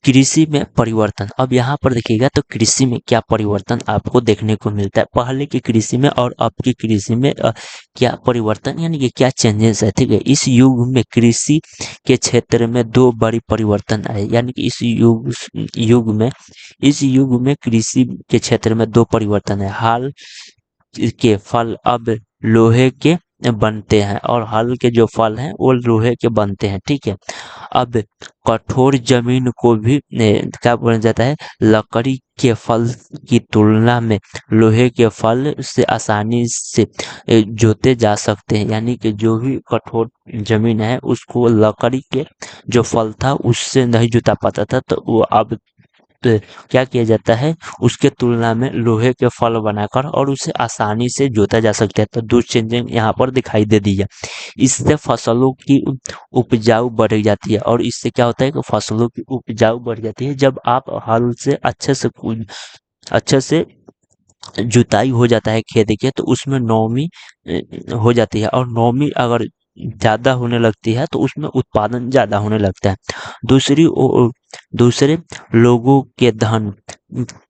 कृषि में परिवर्तन, अब यहाँ पर देखिएगा तो कृषि में क्या परिवर्तन आपको देखने को मिलता है पहले की कृषि में और अब की कृषि में, क्या परिवर्तन यानी कि क्या चेंजेस है, ठीक है। इस युग में कृषि के क्षेत्र में दो बड़ी परिवर्तन आए, यानी कि इस युग में कृषि के क्षेत्र में दो परिवर्तन है। हाल के फल अब लोहे के बनते हैं, और हल के जो फल हैं वो लोहे के बनते हैं, ठीक है। अब कठोर जमीन को भी क्या बोला जाता है, लकड़ी के फल की तुलना में लोहे के फल से आसानी से जोते जा सकते हैं। यानी कि जो भी कठोर जमीन है उसको लकड़ी के जो फल था उससे नहीं जुता पाता था, तो वो अब तो क्या किया जाता है, उसके तुलना में लोहे के फल बनाकर और उसे आसानी से जोता जा सकता है। तो दो चेंजिंग यहाँ पर दिखाई दे दी है। इससे फसलों की उपजाऊ बढ़ जाती है, और इससे क्या होता है कि फसलों की उपजाऊ बढ़ जाती है जब आप हल से अच्छे से जुताई हो जाता है खेत के, तो उसमें नौमी हो जाती है, और नौमी अगर ज्यादा होने लगती है तो उसमें उत्पादन ज्यादा होने लगता है। दूसरी ओर दूसरे लोगों के धन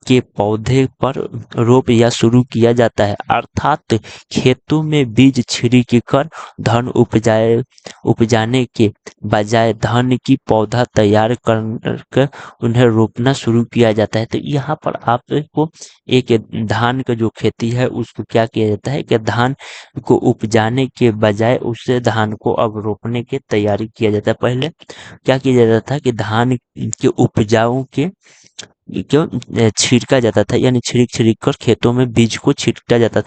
के पौधे पर रोप या शुरू किया जाता है, अर्थात खेतों में बीज छिड़क कर धन उपजाने के बजाय धान की पौधा तैयार कर उन्हें रोपना शुरू किया जाता है। तो यहाँ पर आपको एक धान का जो खेती है उसको क्या किया जाता है कि धान को उपजाने के बजाय उससे धान को अब रोपने की तैयारी किया जाता है। पहले क्या किया जाता था कि धान के उपजाऊ के क्यों छिड़का जाता था, यानी छिड़क कर खेतों में बीज को छींटा जाता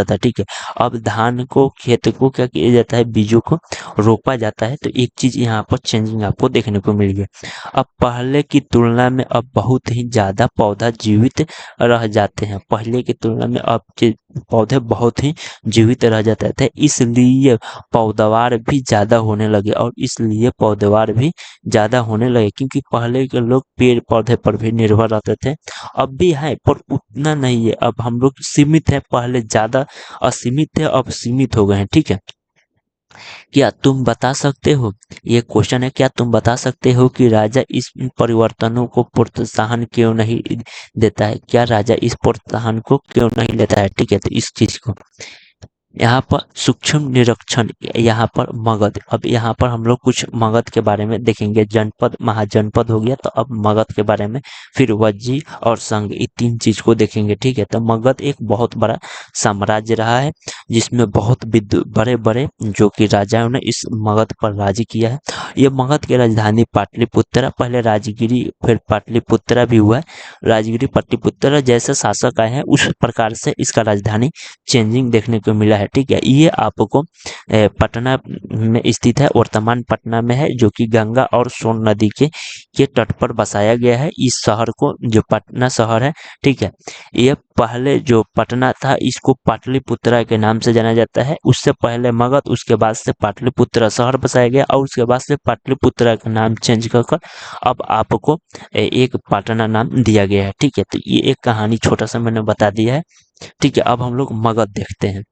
था, ठीक है। अब धान को खेत को क्या किया जाता है, बीजों को रोपा जाता है। तो एक चीज यहाँ पर चेंजिंग आपको देखने को मिल गया। अब पहले की तुलना में अब बहुत ही ज्यादा पौधा जीवित रह जाते हैं, पहले की तुलना में अब के पौधे बहुत ही जीवित रह जाते थे, इसलिए पैदावार भी ज्यादा होने लगे, और इसलिए पैदावार भी ज्यादा होने लगे, क्योंकि पहले के लोग पेड़ पौधे पर भी निर्भर रहते थे। अब भी है पर उतना नहीं है, अब हम लोग सीमित है, पहले ज्यादा असीमित थे अब सीमित हो गए हैं, ठीक है। क्या तुम बता सकते हो, ये क्वेश्चन है, क्या तुम बता सकते हो कि राजा इस परिवर्तनों को प्रोत्साहन क्यों नहीं देता है, क्या राजा इस प्रोत्साहन को क्यों नहीं लेता है, ठीक है। तो इस चीज को यहाँ पर सूक्ष्म निरीक्षण, यहाँ पर मगध, अब यहाँ पर हम लोग कुछ मगध के बारे में देखेंगे। जनपद महाजनपद हो गया, तो अब मगध के बारे में, फिर वज्जी और संघ, ये तीन चीज को देखेंगे, ठीक है। तो मगध एक बहुत बड़ा साम्राज्य रहा है जिसमें बहुत बड़े बड़े जो कि राजाओं ने इस मगध पर राज किया है। ये मगध की राजधानी पाटलिपुत्र, पहले राजगिरी फिर पाटलिपुत्र भी हुआ है। राजगिरी पाटलिपुत्र जैसे शासक आए हैं उस प्रकार से इसका राजधानी चेंजिंग देखने को मिला है। है, ठीक है। ये आपको पटना में स्थित है, वर्तमान पटना में है, जो कि गंगा और सोन नदी के तट पर बसाया गया है। इस शहर को जो पटना शहर है, ठीक है, ये पहले जो पटना था इसको पाटलिपुत्रा के नाम से जाना जाता है। उससे पहले मगध, उसके बाद से पाटलिपुत्रा शहर बसाया गया और उसके बाद से पाटलिपुत्रा का नाम चेंज कर कर अब आपको एक पटना नाम दिया गया है, ठीक है। तो ये एक कहानी छोटा सा मैंने बता दिया है, ठीक है। अब हम लोग मगध देखते हैं।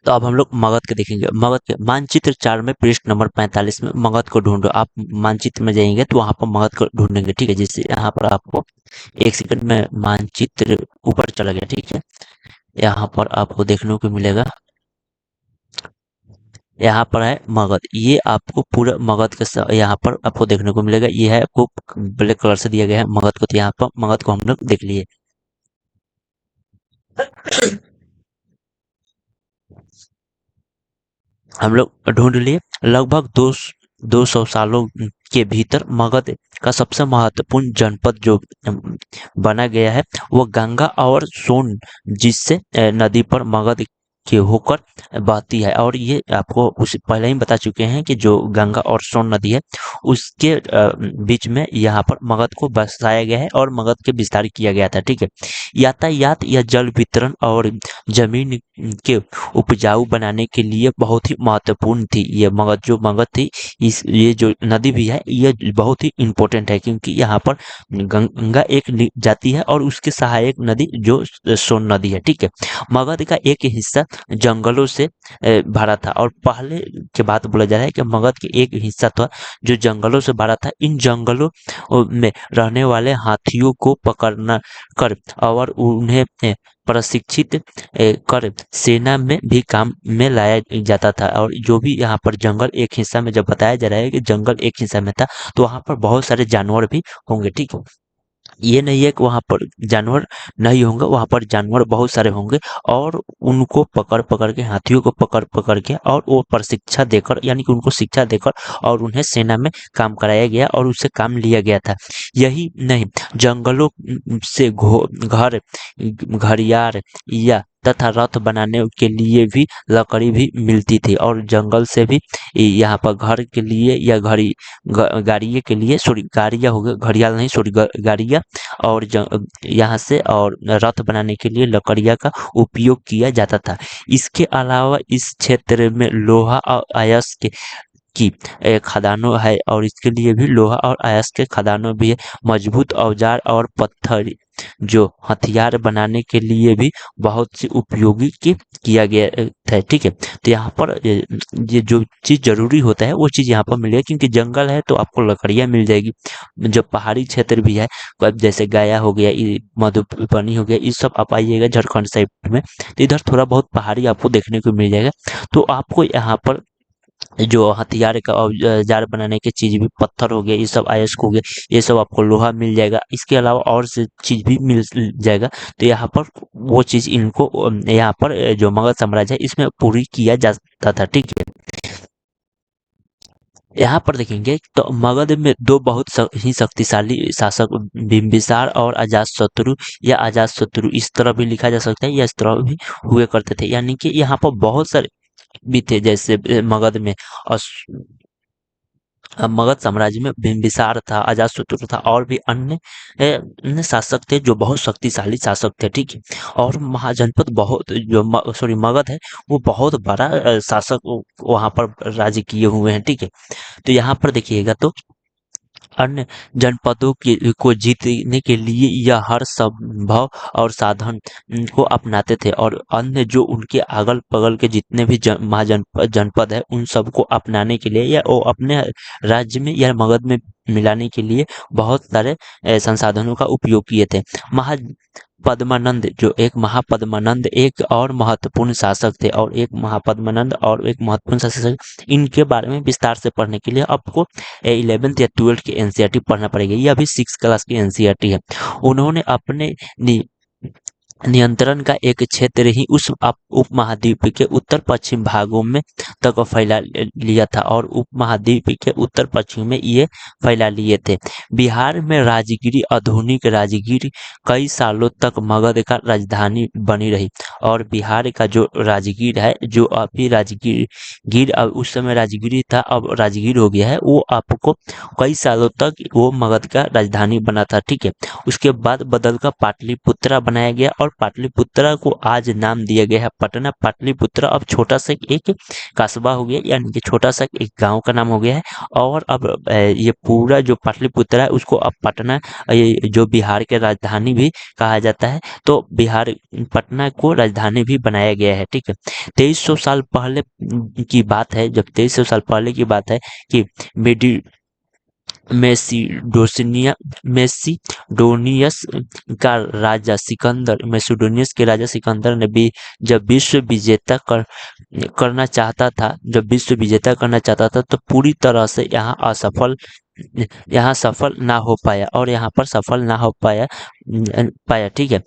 तो अब हम लोग मगध के देखेंगे। मगध के मानचित्र 4 में पृष्ठ नंबर 45 में मगध को ढूंढो। आप मानचित्र में जाएंगे तो वहां पर मगध को ढूंढेंगे, ठीक है। जैसे यहाँ पर आपको एक सेकंड में मानचित्र ऊपर चला गया, ठीक है। यहाँ पर आपको देखने को मिलेगा, यहाँ पर है मगध। ये आपको पूरा मगध के यहाँ पर आपको देखने को मिलेगा। ये है आपको ब्लैक कलर से दिया गया है मगध को। तो यहाँ पर मगध को हम लोग देख लिए। हम लोग ढूंढ लिए। लगभग 200 सालों के भीतर मगध का सबसे महत्वपूर्ण जनपद जो बना गया है वो गंगा और सोन, जिससे नदी पर मगध के होकर बहती है। और ये आपको उस पहले ही बता चुके हैं कि जो गंगा और सोन नदी है उसके बीच में यहाँ पर मगध को बसाया गया है और मगध के विस्तार किया गया था, ठीक है। यातायात या जल वितरण और जमीन के उपजाऊ बनाने के लिए बहुत ही महत्वपूर्ण थी ये मगध। जो मगध थी, इस ये जो नदी भी है ये बहुत ही इम्पोर्टेंट है, क्योंकि यहाँ पर गंगा एक जाती है और उसके सहायक नदी जो सोन नदी है, ठीक है। मगध का एक हिस्सा जंगलों से भरा था। और पहले के बात बोला जा रहा है कि मगध के एक हिस्सा था जो जंगलों से भरा था। इन जंगलों में रहने वाले हाथियों को पकड़ना कर और उन्हें प्रशिक्षित कर सेना में भी काम में लाया जाता था। और जो भी यहाँ पर जंगल एक हिस्सा में, जब बताया जा रहा है कि जंगल एक हिस्सा में था, तो वहाँ पर बहुत सारे जानवर भी होंगे, ठीक है। ये नहीं है कि वहाँ पर जानवर नहीं होंगे, वहाँ पर जानवर बहुत सारे होंगे। और उनको पकड़ पकड़ के, हाथियों को पकड़ पकड़ के, और वो प्रशिक्षण देकर, यानी कि उनको शिक्षा देकर और उन्हें सेना में काम कराया गया और उससे काम लिया गया था। यही नहीं, जंगलों से घर, घड़ियाल या तथा रथ बनाने के लिए भी लकड़ी भी मिलती थी। और जंगल से भी यहाँ पर घर के लिए या गाड़िए के लिए, सॉरी गाड़िया हो गया, घड़ियाल नहीं, सॉरी गाड़िया, और यहाँ से और रथ बनाने के लिए लकड़िया का उपयोग किया जाता था। इसके अलावा इस क्षेत्र में लोहा और अयस्क की खदानों है, और इसके लिए भी लोहा और अयस्क के खदानों भी है। मजबूत औजार और पत्थर जो हथियार बनाने के लिए भी बहुत सी उपयोगी किया गया था, ठीक है। तो यहाँ पर ये जो चीज़ जरूरी होता है वो चीज़ यहाँ पर मिलेगी, क्योंकि जंगल है तो आपको लकड़ियाँ मिल जाएगी। जो पहाड़ी क्षेत्र भी है, जैसे गया हो गया, मधुबनी हो गया, ये सब आप आइएगा झारखंड साइड में, तो इधर थोड़ा बहुत पहाड़ी आपको देखने को मिल जाएगा। तो आपको यहाँ पर जो हथियार का औजार बनाने की चीज भी, पत्थर हो गया, ये सब अयस्क हो गया, ये सब आपको लोहा मिल जाएगा। इसके अलावा और से चीज भी मिल जाएगा। तो यहाँ पर वो चीज इनको यहाँ पर जो मगध साम्राज्य है इसमें पूरी किया जाता था, ठीक है। यहाँ पर देखेंगे तो मगध में दो बहुत ही शक्तिशाली शासक, बिंबिसार और अजातशत्रु, या अजातशत्रु इस तरह भी लिखा जा सकता है या इस तरह भी हुए करते थे। यानी कि यहाँ पर बहुत सारे भी थे, जैसे मगध में मगध साम्राज्य में बिंबिसार था, अजातशत्रु था, और भी अन्य अन्य शासक थे जो बहुत शक्तिशाली शासक थे, ठीक है। और महाजनपद बहुत, जो सॉरी मगध है वो बहुत बड़ा शासक वहां पर राज्य किए हुए हैं, ठीक है। तो यहाँ पर देखिएगा तो अन्य जनपदों को जीतने के लिए यह हर संभव और साधन को अपनाते थे। और अन्य जो उनके अगल बगल के जितने भी महाजनपद जनपद है उन सबको अपनाने के लिए या वो अपने राज्य में या मगध में मिलाने के लिए बहुत सारे संसाधनों का उपयोग किए थे। महापद्मानंद, जो एक महापद्मानंद एक और महत्वपूर्ण शासक थे, और एक महापद्मानंद और एक महत्वपूर्ण शासक, इनके बारे में विस्तार से पढ़ने के लिए आपको 11th या 12th की एनसीईआरटी पढ़ना पड़ेगा। ये अभी 6 क्लास की एनसीईआरटी है। उन्होंने अपने नियंत्रण का एक क्षेत्र ही उस उपमहाद्वीप के उत्तर पश्चिम भागों में तक फैला लिया था और उपमहाद्वीप के उत्तर पश्चिम में ये फैला लिए थे। बिहार में राजगिरी, आधुनिक राजगिरी कई सालों तक मगध का राजधानी बनी रही और बिहार का जो राजगीर है, जो अभी राजगीर गिर अब उस समय राजगिरी था, अब राजगीर हो गया है, वो आपको कई सालों तक वो मगध का राजधानी बना था। ठीक है, उसके बाद बदलकर पाटलिपुत्रा बनाया गया और पाटलिपुत्रा को आज नाम दिया गया है पटना। पाटलिपुत्रा अब छोटा सा एक कस्बा हो गया, यानी कि छोटा सा एक गांव का नाम हो गया है। और अब ये पूरा जो पाटलिपुत्रा है उसको अब पटना, ये जो बिहार के राजधानी भी कहा जाता है, तो बिहार पटना को राजधानी भी बनाया गया है। ठीक है, 2300 साल पहले की बात है, जब 2300 साल पहले की बात है कि मेडी मेसिडोनिया मेसिडोनियस का राजा सिकंदर मैसिडोनियस के राजा सिकंदर ने भी जब विश्व विजेता करना चाहता था, तो पूरी तरह से यहाँ सफल ना हो पाया और यहाँ पर सफल ना हो पाया। ठीक है,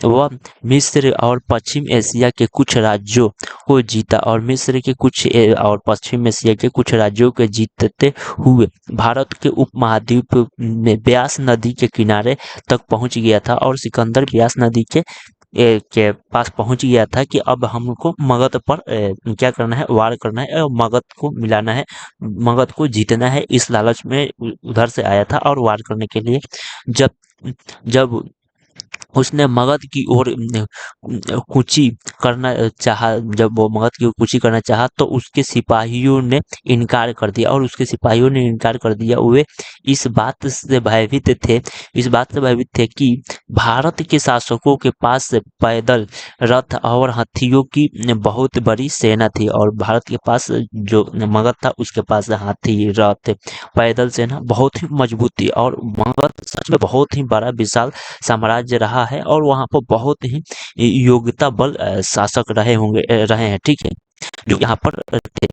वह मिस्र और पश्चिम एशिया के कुछ राज्यों को जीता और मिस्र के कुछ और पश्चिम एशिया के कुछ राज्यों के जीतते हुए भारत के उपमहाद्वीप में ब्यास नदी के किनारे तक पहुंच गया था और सिकंदर ब्यास नदी के पास पहुंच गया था कि अब हमको मगध पर क्या करना है, वार करना है और मगध को मिलाना है, मगध को जीतना है। इस लालच में उधर से आया था और वार करने के लिए जब जब उसने मगध की ओर कूची करना चाहा, जब वो मगध की ओर कूची करना चाहा तो उसके सिपाहियों ने इनकार कर दिया और उसके सिपाहियों ने इनकार कर दिया। वे इस बात से भयभीत थे कि भारत के शासकों के पास पैदल रथ और हाथियों की बहुत बड़ी सेना थी और भारत के पास जो मगध था उसके पास हाथी, रथ, पैदल सेना बहुत ही मजबूत थी और मगध सच में बहुत ही बड़ा विशाल साम्राज्य रहा है और वहाँ पर बहुत ही योग्यता बल शासक रहे हैं। ठीक है, जो यहाँ पर थे।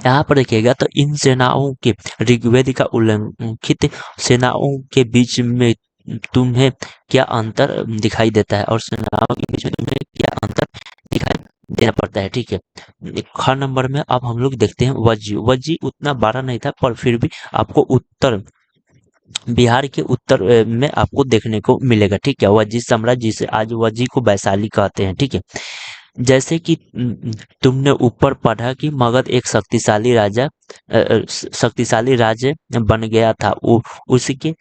यहाँ पर देखिएगा तो इन सेनाओं के ऋग्वेद का उल्लिखित सेनाओं के बीच में तुम्हें क्या अंतर दिखाई देता है और सेनाओं के बीच में तुम्हें क्या अंतर दिखाई देना पड़ता है। ठीक है, ख नंबर में अब हम लोग देखते हैं वज्जी उतना बड़ा नहीं था पर फिर भी आपको उत्तर बिहार के उत्तर में आपको देखने को मिलेगा। ठीक है, वज्जी साम्राज्य, जिसे आज वज्जी को वैशाली कहते हैं। ठीक है, जैसे कि तुमने ऊपर पढ़ा कि मगध एक शक्तिशाली राज्य बन गया था, उसके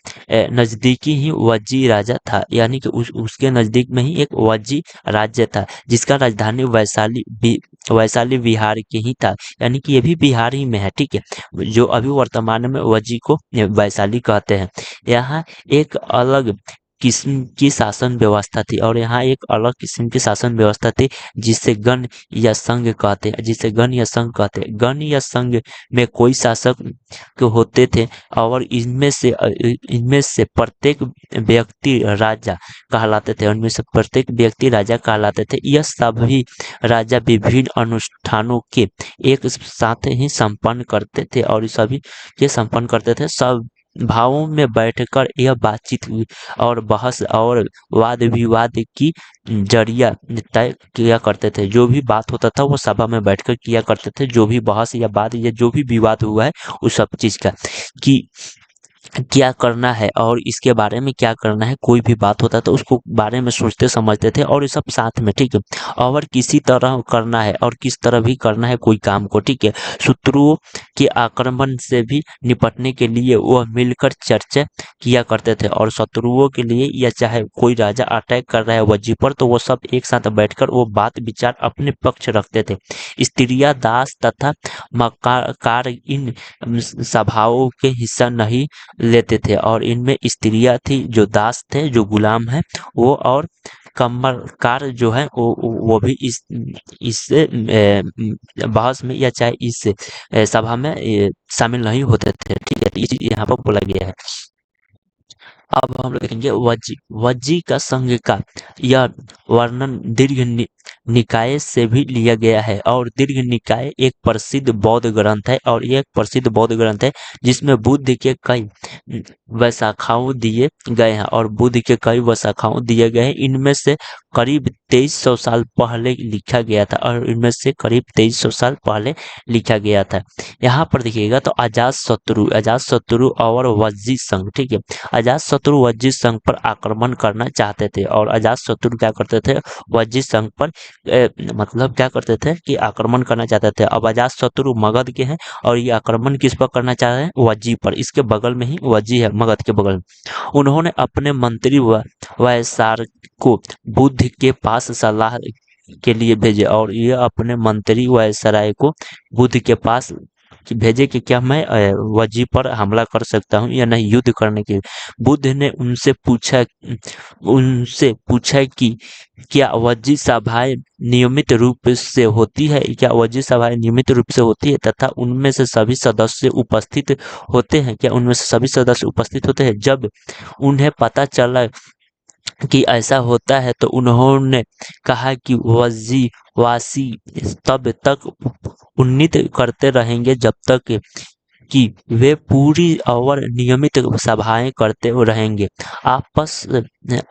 नजदीकी ही वज्जी राजा था, यानी कि उसके नजदीक में ही एक वज्जी राज्य था जिसका राजधानी वैशाली बिहार के ही था, यानी कि ये भी बिहार ही में है। ठीक है, जो अभी वर्तमान में वज्जी को वैशाली कहते हैं। यहाँ एक अलग किस्म की शासन व्यवस्था थी और यहाँ एक अलग किस्म की शासन व्यवस्था थी जिसे गण या संघ कहते हैं, गण या संघ में कोई शासक के होते थे और इनमें से प्रत्येक व्यक्ति राजा कहलाते थे, यह सभी राजा विभिन्न अनुष्ठानों के एक साथ ही संपन्न करते थे और सभी ये संपन्न करते थे। सब भावों में बैठकर यह बातचीत हुई और बहस और वाद विवाद की जरिया तय किया करते थे। जो भी बात होता था वो सभा में बैठकर किया करते थे, जो भी बहस या बात या जो भी विवाद हुआ है उस सब चीज का कि क्या करना है और इसके बारे में क्या करना है, कोई भी बात होता तो उसको बारे में सोचते समझते थे और ये सब साथ में। ठीक है, और किसी तरह करना है और किस तरह भी करना है कोई काम को। ठीक है, शत्रुओं के आक्रमण से भी निपटने के लिए वह मिलकर चर्चा किया करते थे और शत्रुओं के लिए या चाहे कोई राजा अटैक कर रहा है वज्जी पर तो वो सब एक साथ बैठकर वो बात विचार अपने पक्ष रखते थे। स्त्रियां, दास तथा मक्कार इन सभाओं के हिस्सा नहीं लेते थे और इनमें स्त्रियां थी, जो दास थे, जो गुलाम है वो, और कम्मरकार जो है वो भी इस बहस में या चाहे इस सभा में शामिल नहीं होते थे। ठीक है, तो ये चीज यहाँ पर बोला गया है। अब हम लोग देखेंगे वज्जी। वज्जी का संघ का यह वर्णन दीर्घ निकाय से भी लिया गया है, और दीर्घ निकाय एक प्रसिद्ध बौद्ध ग्रंथ है, और ये एक प्रसिद्ध बौद्ध ग्रंथ है जिसमें बुद्ध के कई वैशाखाओं दिए गए हैं, और बुद्ध के कई वैशाखाओं दिए गए हैं। इनमें से करीब 2300 साल पहले लिखा गया था, और इनमें से करीब 2300 साल पहले लिखा गया था। यहाँ पर देखिएगा तो अजात शत्रु और वज्जी संघ, ठीक है। अजात शत्रु वज्जी संघ पर आक्रमण करना चाहते थे, और अजात शत्रु क्या करते थे, वज्जी संघ पर मतलब क्या करते थे कि आक्रमण करना चाहते थे। अब अजात शत्रु मगध के हैं, और ये आक्रमण किस पर करना चाह रहे हैं, वज्जी पर। इसके बगल में ही वज्जी है, मगध के बगल में। उन्होंने अपने मंत्री व वैसार को बुद्ध के पास सलाह के लिए भेजे, और ये अपने मंत्री वायसराय को बुद्ध के पास भेजे कि क्या मैं वज्जी पर हमला कर सकता हूँ या नहीं, युद्ध करने के लिए। बुद्ध ने उनसे पूछा कि क्या वज्जी सभाएं नियमित रूप से होती है, क्या वज्जी सभाएं नियमित रूप से होती है, तथा उनमें से सभी सदस्य उपस्थित होते हैं, क्या उनमें से सभी सदस्य उपस्थित होते हैं। जब उन्हें पता चला कि ऐसा होता है तो उन्होंने कहा कि वज्जी वासी तब तक उन्नत करते रहेंगे जब तक कि वे पूरी और नियमित सभाएं करते रहेंगे, आपस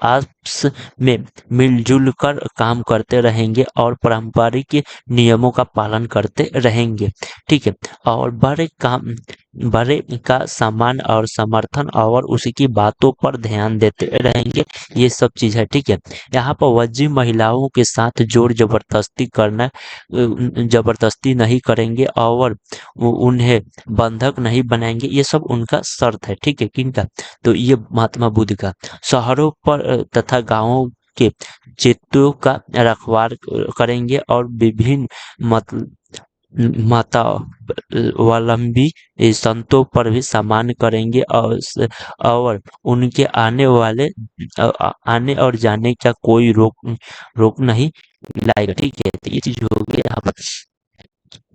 आपस में मिलजुल कर काम करते रहेंगे, और पारंपरिक नियमों का पालन करते रहेंगे, ठीक है। और बड़े का सम्मान और समर्थन और उसकी बातों पर ध्यान देते रहेंगे, ये सब चीज है, ठीक है। यहाँ पर वज्जी महिलाओं के साथ जोर जबरदस्ती नहीं करेंगे, और उन्हें बंधक नहीं बनाएंगे, ये सब उनका शर्त है, ठीक है। किनका, तो ये महात्मा बुद्ध का। शहरों पर तथा गांवों के चित्तों का रखवार करेंगे, और विभिन्न मत मातावलंबी संतों पर भी सम्मान करेंगे, और उनके आने और जाने का कोई रोक नहीं लाएगा, ठीक है। तो ये चीज हो गई यहाँ पर।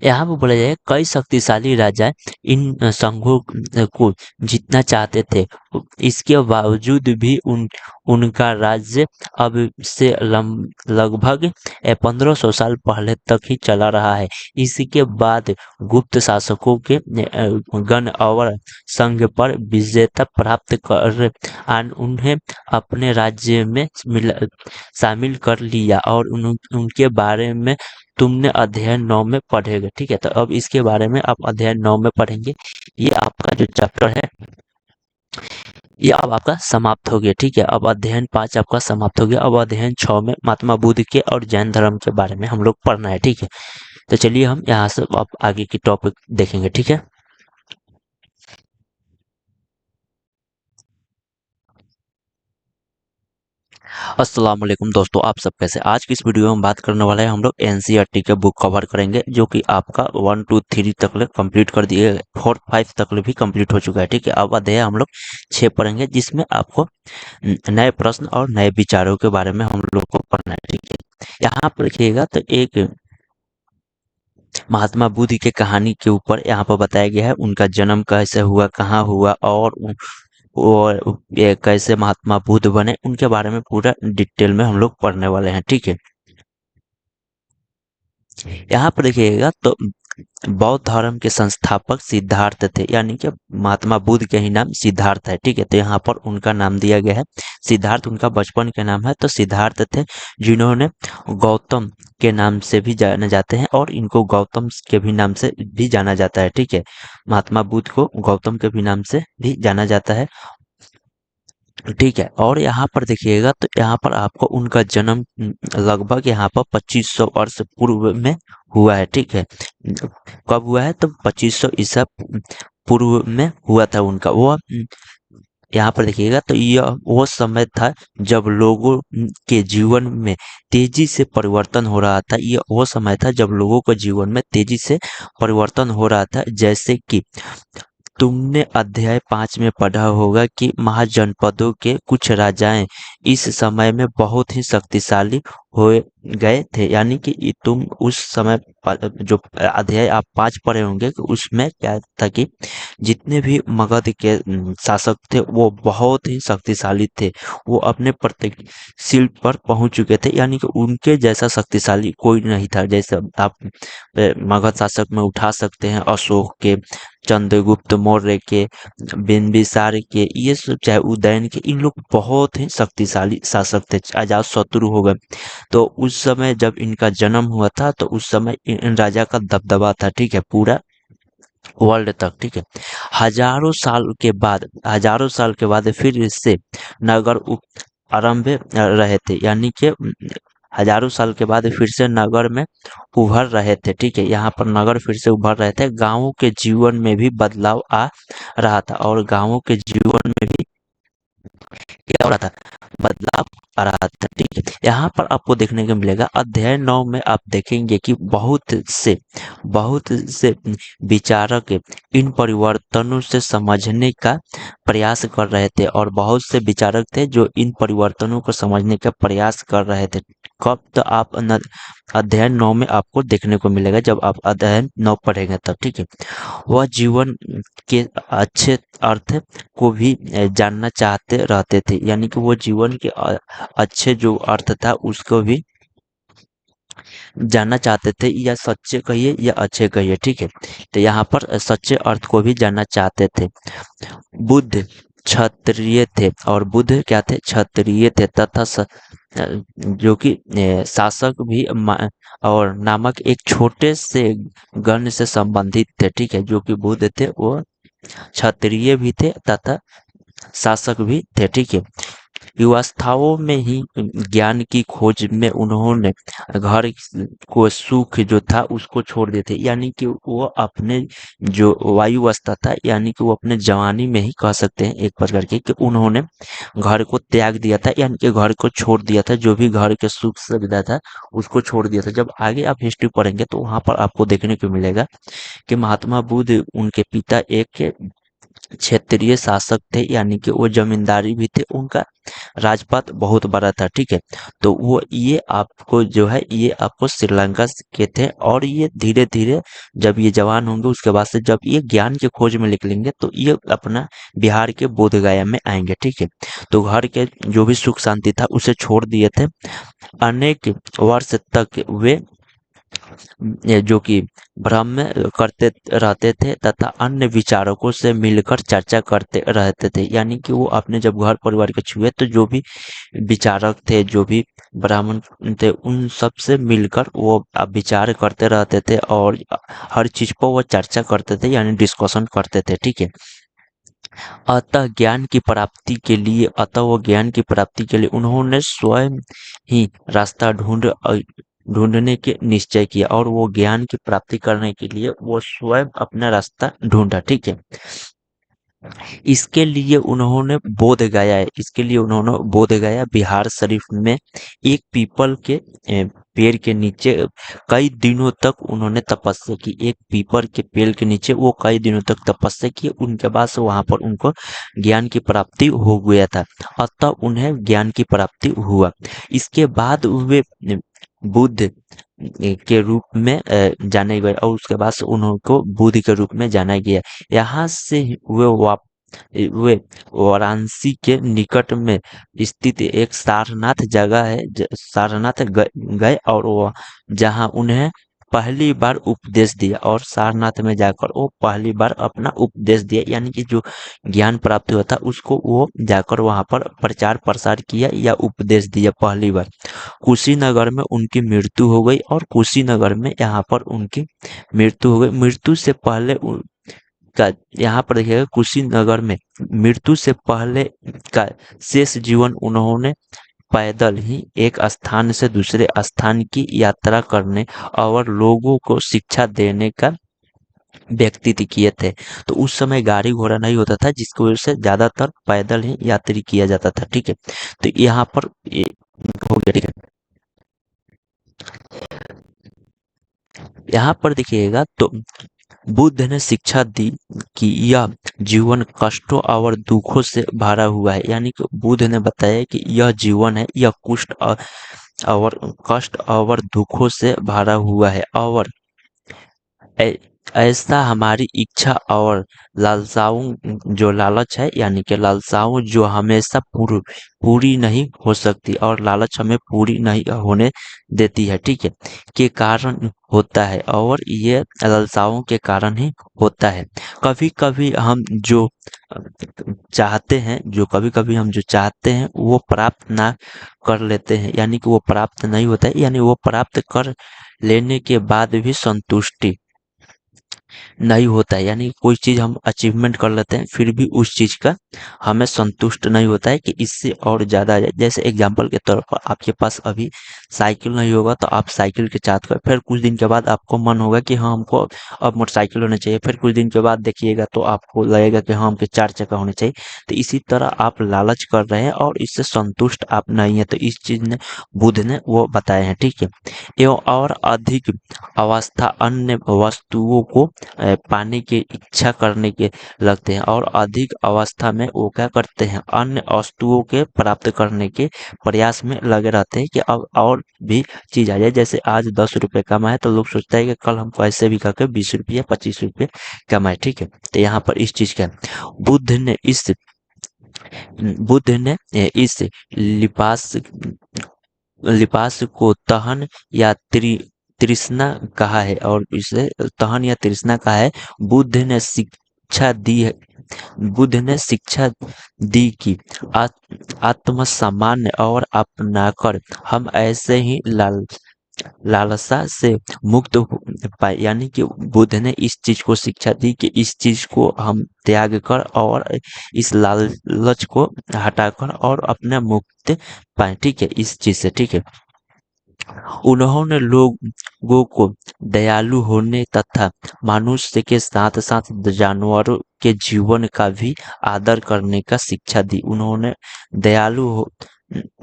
यहाँ पे बोला जाए कई शक्तिशाली राजा इन संघों को जीतना चाहते थे, इसके बावजूद भी उनका राज्य अब से लगभग 1500 साल पहले तक ही चला रहा है। इसके बाद गुप्त शासकों के गण और संघ पर विजेता प्राप्त कर उन्हें अपने राज्य में शामिल कर लिया, और उनके बारे में तुमने अध्याय 9 में पढ़ेगा, ठीक है। तो अब इसके बारे में आप अध्याय 9 में पढ़ेंगे। ये आपका जो चैप्टर है ये अब आपका समाप्त हो गया, ठीक है। अब अध्ययन 5 आपका समाप्त हो गया। अब अध्ययन 6 में महात्मा बुद्ध के और जैन धर्म के बारे में हम लोग पढ़ना है, ठीक है। तो चलिए हम यहाँ से अब आगे की टॉपिक देखेंगे, ठीक है। अस्सलाम वालेकुम दोस्तों, आप सब कैसे। आज की इस वीडियो में हम बात करने वाले हैं, हम लोग एनसीईआरटी के बुक कवर करेंगे, जो कि आपका 1 2 3 तक कंप्लीट कर दिए, 4 5 तक भी कंप्लीट हो चुका है, ठीक है। अब अध्याय हम लोग 6 पढ़ेंगे, जिसमें आपको नए प्रश्न और नए विचारों के बारे में हम लोग को पढ़ना है, ठीक है। यहाँ पर देखिएगा तो एक महात्मा बुद्ध की कहानी के ऊपर यहाँ पर बताया गया है, उनका जन्म कैसे हुआ, कहाँ हुआ, और ये कैसे महात्मा बुद्ध बने, उनके बारे में पूरा डिटेल में हम लोग पढ़ने वाले हैं, ठीक है। यहाँ पर देखिएगा तो बौद्ध धर्म के संस्थापक सिद्धार्थ थे, यानी कि महात्मा बुद्ध के ही नाम सिद्धार्थ है, ठीक है। तो यहाँ पर उनका नाम दिया गया है सिद्धार्थ, उनका बचपन का नाम है, तो सिद्धार्थ थे, जिन्होंने गौतम के नाम से भी जाने जाते हैं, और इनको गौतम के भी नाम से भी जाना जाता है, ठीक है। महात्मा बुद्ध को गौतम के भी नाम से भी जाना जाता है, ठीक है। और यहाँ पर देखिएगा तो यहाँ पर आपको उनका जन्म लगभग यहाँ पर 2500 वर्ष पूर्व में हुआ है, ठीक है। कब हुआ है, तो 2500 ईसा पूर्व में हुआ था उनका वो। यहाँ पर देखिएगा तो यह वो समय था जब लोगों के जीवन में तेजी से परिवर्तन हो रहा था। यह वो समय था जब लोगों के जीवन में तेजी से परिवर्तन हो रहा था, जैसे कि तुमने अध्याय 5 में पढ़ा होगा कि महाजनपदों के कुछ राजाएं इस समय में बहुत ही शक्तिशाली हो गए थे। यानी कि तुम उस समय जो अध्याय आप 5 पढ़े होंगे कि उसमें क्या था कि जितने भी मगध के शासक थे वो बहुत ही शक्तिशाली थे। वो अपने प्रत्येक शिल्प पर पहुंच चुके थे, यानी कि उनके जैसा शक्तिशाली कोई नहीं था। जैसे आप मगध शासक में उठा सकते हैं अशोक के, चंद्रगुप्त मौर्य के, बिंबिसार के, ये सब चाहे उदयन के, इन लोग बहुत ही शक्तिशाली शासक थे, अजात शत्रु हो गए। तो उस समय जब इनका जन्म हुआ था तो उस समय इन राजा का दबदबा था, ठीक है, पूरा वर्ल्ड तक, ठीक है। हजारों साल के बाद फिर इससे नगर आरंभ रहे थे, यानी कि हजारों साल के बाद फिर से नगर में उभर रहे थे, ठीक है। यहाँ पर नगर फिर से उभर रहे थे, गांवों के जीवन में भी बदलाव आ रहा था, और गांवों के जीवन में भी क्या हो रहा था, बदलाव आ रहा था, ठीक है। यहाँ पर आपको देखने को मिलेगा अध्याय 9 में आप देखेंगे कि बहुत से विचारक इन परिवर्तनों से समझने का प्रयास कर रहे थे, और बहुत से विचारक थे जो इन परिवर्तनों को समझने का प्रयास कर रहे थे। कब तो आप अध्याय 9 में आपको देखने को मिलेगा, जब आप अध्याय 9 पढ़ेंगे तब, ठीक है। वह जीवन के अच्छे अर्थ को भी जानना चाहते रहते थे, यानी कि वो जीवन के अच्छे जो अर्थ था उसको भी जानना चाहते थे, या सच्चे कहिए या अच्छे कहिए, ठीक है। तो यहाँ पर सच्चे अर्थ को भी जानना चाहते थे। बुद्ध क्षत्रिय थे, और बुद्ध क्या थे, क्षत्रिय थे, तथा जो कि शासक भी और नामक एक छोटे से गण से संबंधित थे, ठीक है। जो कि बुद्ध थे वो क्षत्रिय भी थे तथा शासक भी थे, ठीक है। युवावस्थाओं में ही ज्ञान की खोज में उन्होंने घर को सुख जो था उसको छोड़ दिए थे, यानी कि वो अपने जो वायु अवस्था था, यानी कि वो अपने जवानी में ही कह सकते हैं एक प्रकार के कि उन्होंने घर को त्याग दिया था, यानी कि घर को छोड़ दिया था, जो भी घर के सुख सुविधा था उसको छोड़ दिया था। जब आगे आप हिस्ट्री पढ़ेंगे तो वहां पर आपको देखने को मिलेगा कि महात्मा बुद्ध उनके पिता एक क्षेत्रीय शासक थे, यानी कि वो जमींदारी भी थे, उनका राजपाट बहुत बड़ा था, ठीक है। तो वो ये आपको जो है ये आपको श्रीलंका के थे, और ये धीरे धीरे जब ये जवान होंगे उसके बाद से जब ये ज्ञान की खोज में निकलेंगे तो ये अपना बिहार के बोध गया में आएंगे, ठीक है। तो घर के जो भी सुख शांति था उसे छोड़ दिए थे। अनेक वर्ष तक वे ये जो कि ब्रह्म करते रहते थे तथा अन्य विचारकों से मिलकर चर्चा करते रहते थे, यानी कि वो अपने जब घर परिवार के छुए तो जो भी विचारक थे, जो भी ब्राह्मण थे, उन सब से मिलकर वो विचार करते रहते थे, और हर चीज पर वो चर्चा करते थे, यानी डिस्कशन करते थे, ठीक है। अतः वो ज्ञान की प्राप्ति के लिए उन्होंने स्वयं ही रास्ता ढूंढने के निश्चय किया, और वो ज्ञान की प्राप्ति करने के लिए वो स्वयं अपना रास्ता ढूंढा, ठीक है। इसके लिए उन्होंने बोध गया बिहार शरीफ में एक पीपल के पेड़ के नीचे कई दिनों तक उन्होंने तपस्या की। एक पीपल के पेड़ के नीचे वो कई दिनों तक तपस्या की, उनके बाद से वहां पर उनको ज्ञान की प्राप्ति हो गया था, अतः उन्हें ज्ञान की प्राप्ति हुआ। इसके बाद वे बुद्ध के रूप में जाने गए, और उसके बाद से उनको बुद्ध के रूप में जाना गया। यहाँ से वे वाराणसी के निकट में स्थित एक सारनाथ जगह है, सारनाथ गए, और वो जहाँ उन्हें पहली बार उपदेश दिया, और सारनाथ में जाकर वो पहली बार अपना उपदेश दिया, यानी कि जो ज्ञान प्राप्त हुआ था उसको वो जाकर वहां पर प्रचार प्रसार किया या उपदेश दिया पहली बार। कुशीनगर में उनकी मृत्यु हो गई, और कुशीनगर में यहाँ पर उनकी मृत्यु हो गई। मृत्यु से पहले का यहाँ पर देखिएगा, कुशीनगर में मृत्यु से पहले का शेष जीवन उन्होंने पैदल ही एक स्थान से दूसरे स्थान की यात्रा करने और लोगों को शिक्षा देने का व्यक्तित्व किए थे। तो उस समय गाड़ी घोड़ा नहीं होता था, जिसकी वजह से ज्यादातर पैदल ही यात्री किया जाता था, ठीक है। तो यहाँ पर ये हो गया, ठीक है। यहाँ पर देखिएगा तो बुद्ध ने शिक्षा दी कि यह जीवन कष्टों और दुखों से भरा हुआ है, यानी कि बुद्ध ने बताया कि यह जीवन है, यह और कष्ट और दुखों से भरा हुआ है, और ऐसा हमारी इच्छा और लालसाओं जो लालच है, यानी कि लालसाओं जो हमेशा पूरी नहीं हो सकती, और लालच हमें पूरी नहीं होने देती है, ठीक है, के कारण होता है, और ये लालसाओं के कारण ही होता है। कभी कभी हम जो चाहते हैं, कभी कभी हम जो चाहते हैं वो प्राप्त ना कर लेते हैं, यानी कि वो प्राप्त नहीं होता है, यानी वो प्राप्त कर लेने के बाद भी संतुष्टि नहीं होता है, यानी कोई चीज़ हम अचीवमेंट कर लेते हैं फिर भी उस चीज़ का हमें संतुष्ट नहीं होता है कि इससे और ज़्यादा आ जाए। जैसे एग्जांपल के तौर पर आपके पास अभी साइकिल नहीं होगा तो आप साइकिल के चाहते हो, फिर कुछ दिन के बाद आपको मन होगा कि हाँ हमको अब मोटरसाइकिल होना चाहिए, फिर कुछ दिन के बाद देखिएगा तो आपको लगेगा कि हाँ हमके 4 चक्का होने चाहिए। तो इसी तरह आप लालच कर रहे हैं और इससे संतुष्ट आप नहीं है, तो इस चीज़ ने बुद्ध ने वो बताए हैं, ठीक है। एवं और अधिक अवस्था अन्य वस्तुओं को पाने की इच्छा करने के लगते हैं, और अधिक अवस्था में वो क्या करते हैं, अन्य वस्तुओं के प्राप्त करने के प्रयास में लगे रहते हैं कि अब और भी चीज आ जाए। जैसे आज 10 रुपए कमाए तो लोग सोचता है कि कल हमको ऐसे भी करके 20 रुपये 25 रुपये कमाए, ठीक है। तो यहाँ पर इस चीज का बुद्ध ने इस बुद्ध ने इस लिपास लिपास को तहन या तृष्णा कहा है, और इसे तहन या तृष्णा कहा है। बुद्ध ने शिक्षा दी है बुद्ध ने शिक्षा दी कि आत्म सामान्य और अपनाकर हम ऐसे ही लालसा से मुक्त हो पाए, यानी कि बुद्ध ने इस चीज को शिक्षा दी कि इस चीज को हम त्याग कर और इस लालच को हटाकर और अपने मुक्त पाए, ठीक है, इस चीज से, ठीक है। उन्होंने लोगों को दयालु होने तथा मनुष्य के साथ साथ जानवरों के जीवन का भी आदर करने का शिक्षा दी। उन्होंने दयालु हो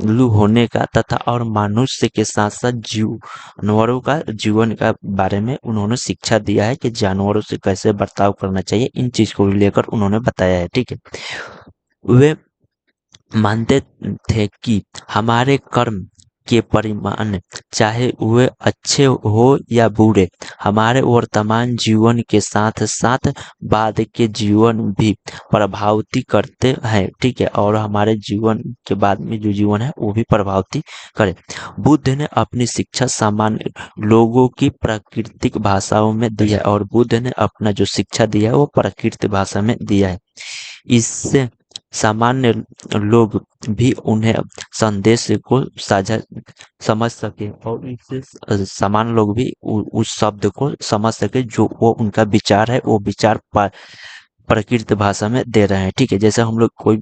लु होने का तथा और मनुष्य के साथ साथ जानवरों का जीवन का बारे में उन्होंने शिक्षा दिया है कि जानवरों से कैसे बर्ताव करना चाहिए, इन चीज को लेकर उन्होंने बताया है, ठीक है। वे मानते थे कि हमारे कर्म के परिमाण चाहे वे अच्छे हो या बुरे, हमारे वर्तमान जीवन के साथ साथ बाद के जीवन भी प्रभावित करते हैं, ठीक है, और हमारे जीवन के बाद में जो जीवन है वो भी प्रभावित करे। बुद्ध ने अपनी शिक्षा सामान्य लोगों की प्राकृतिक भाषाओं में दी है, और बुद्ध ने अपना जो शिक्षा दिया है वो प्राकृतिक भाषा में दिया है। इससे सामान्य लोग भी उन्हें संदेश को साझा समझ सके, और इससे सामान्य लोग भी उस शब्द को समझ सके जो वो उनका विचार है, वो विचार प्रकृत भाषा में दे रहे हैं, ठीक है। जैसे हम लोग कोई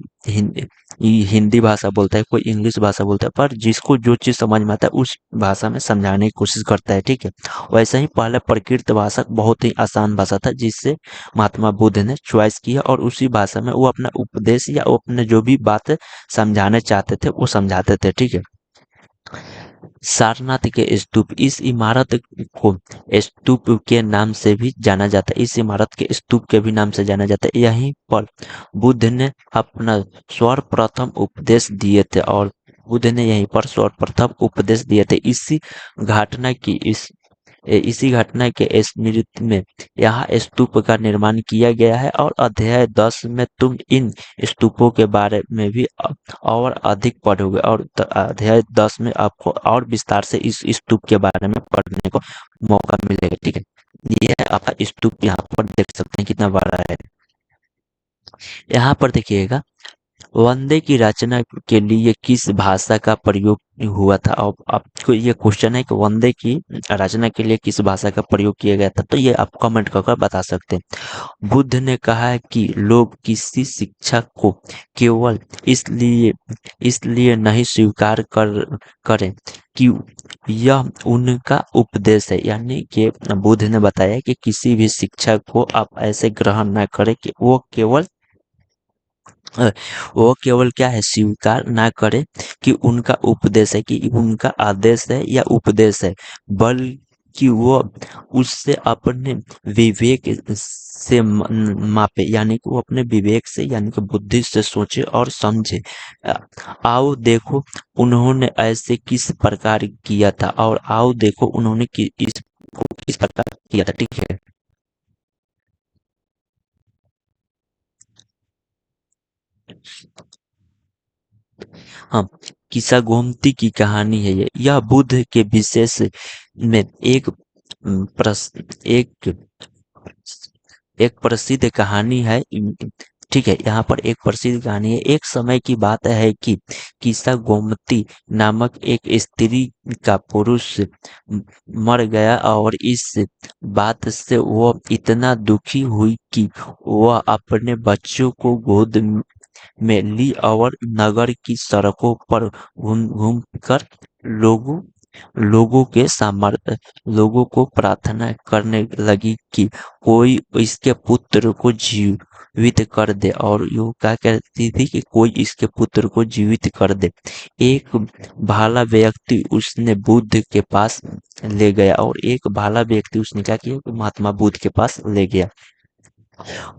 हिंदी भाषा बोलता है, कोई इंग्लिश भाषा बोलता है, पर जिसको जो चीज समझ में आता है उस भाषा में समझाने की कोशिश करता है, ठीक है। वैसे ही पहले प्रकृत भाषा बहुत ही आसान भाषा था जिससे महात्मा बुद्ध ने चॉइस किया, और उसी भाषा में वो अपना उपदेश या वो अपने जो भी बात समझाने चाहते थे वो समझाते थे, ठीक है। सारनाथ के स्तूप, इस इमारत को स्तूप के नाम से भी जाना जाता है, इस इमारत के स्तूप के भी नाम से जाना जाता है। यहीं पर बुद्ध ने अपना सर्वप्रथम उपदेश दिए थे, और बुद्ध ने यहीं पर सर्वप्रथम उपदेश दिए थे। इसी घटना के स्मृति में यहाँ स्तूप का निर्माण किया गया है, और अध्याय 10 में तुम इन स्तूपों के बारे में भी और अधिक पढ़ोगे, और अध्याय 10 में आपको और विस्तार से इस स्तूप के बारे में पढ़ने को मौका मिलेगा, ठीक है। यह आपका स्तूप यहाँ पर देख सकते हैं कितना बड़ा है। यहाँ पर देखिएगा वंदे की रचना के लिए किस भाषा का प्रयोग हुआ था। अब आपको ये क्वेश्चन है कि वंदे की रचना के लिए किस भाषा का प्रयोग किया गया था, तो ये आप कमेंट कर बता सकते हैं। बुद्ध ने कहा है कि लोग किसी शिक्षा को केवल इसलिए नहीं स्वीकार करें कि यह उनका उपदेश है, यानी कि बुद्ध ने बताया कि किसी भी शिक्षा को आप ऐसे ग्रहण ना करें कि वो केवल क्या है, स्वीकार ना करे कि उनका उपदेश है, कि उनका आदेश है या उपदेश है, कि वो उससे अपने विवेक से मापे, यानी कि वो अपने विवेक से यानी कि बुद्धि से सोचे और समझे। अ, आओ देखो उन्होंने ऐसे किस प्रकार किया था, और आओ देखो उन्होंने इसको किस प्रकार किया था। ठीक है। हाँ, किस्सा गोमती की कहानी है ये। यह बुद्ध के विशेष में एक एक एक प्रसिद्ध कहानी है। ठीक है, यहाँ पर एक प्रसिद्ध कहानी है। एक समय की बात है कि किस्सा गोमती नामक एक स्त्री का पुरुष मर गया, और इस बात से वो इतना दुखी हुई कि वह अपने बच्चों को गोद में ली और नगर की सड़कों पर घूम घूम कर लोगों लोगों के सामर्थ्य लोगों को प्रार्थना करने लगी कि कोई इसके पुत्र को जीवित कर दे, और यो क्या कहती थी कि कोई इसके पुत्र को जीवित कर दे। एक भाला व्यक्ति उसने बुद्ध के पास ले गया, और एक भाला व्यक्ति उसने क्या किया कि महात्मा बुद्ध के पास ले गया।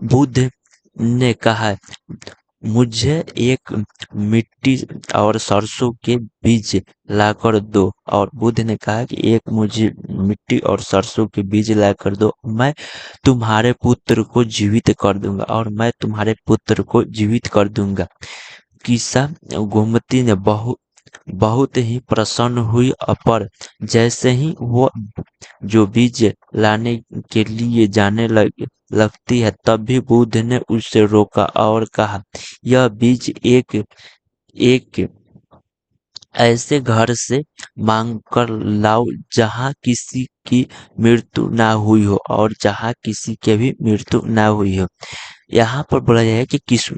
बुद्ध ने कहा, मुझे एक मिट्टी और सरसों के बीज लाकर दो। और बुद्ध ने कहा कि एक मुझे मिट्टी और सरसों के बीज लाकर दो, मैं तुम्हारे पुत्र को जीवित कर दूंगा, और मैं तुम्हारे पुत्र को जीवित कर दूंगा। किस्सा गोमती ने बहुत बहुत ही प्रसन्न हुई, पर जैसे ही वो जो बीज लाने के लिए जाने लगती है, तब भी बुद्ध ने उसे रोका और कहा, यह बीज एक एक ऐसे घर से मांग कर लाओ जहाँ किसी की मृत्यु ना हुई हो, और जहाँ किसी के भी मृत्यु ना हुई हो। यहाँ पर बोला गया है कि किस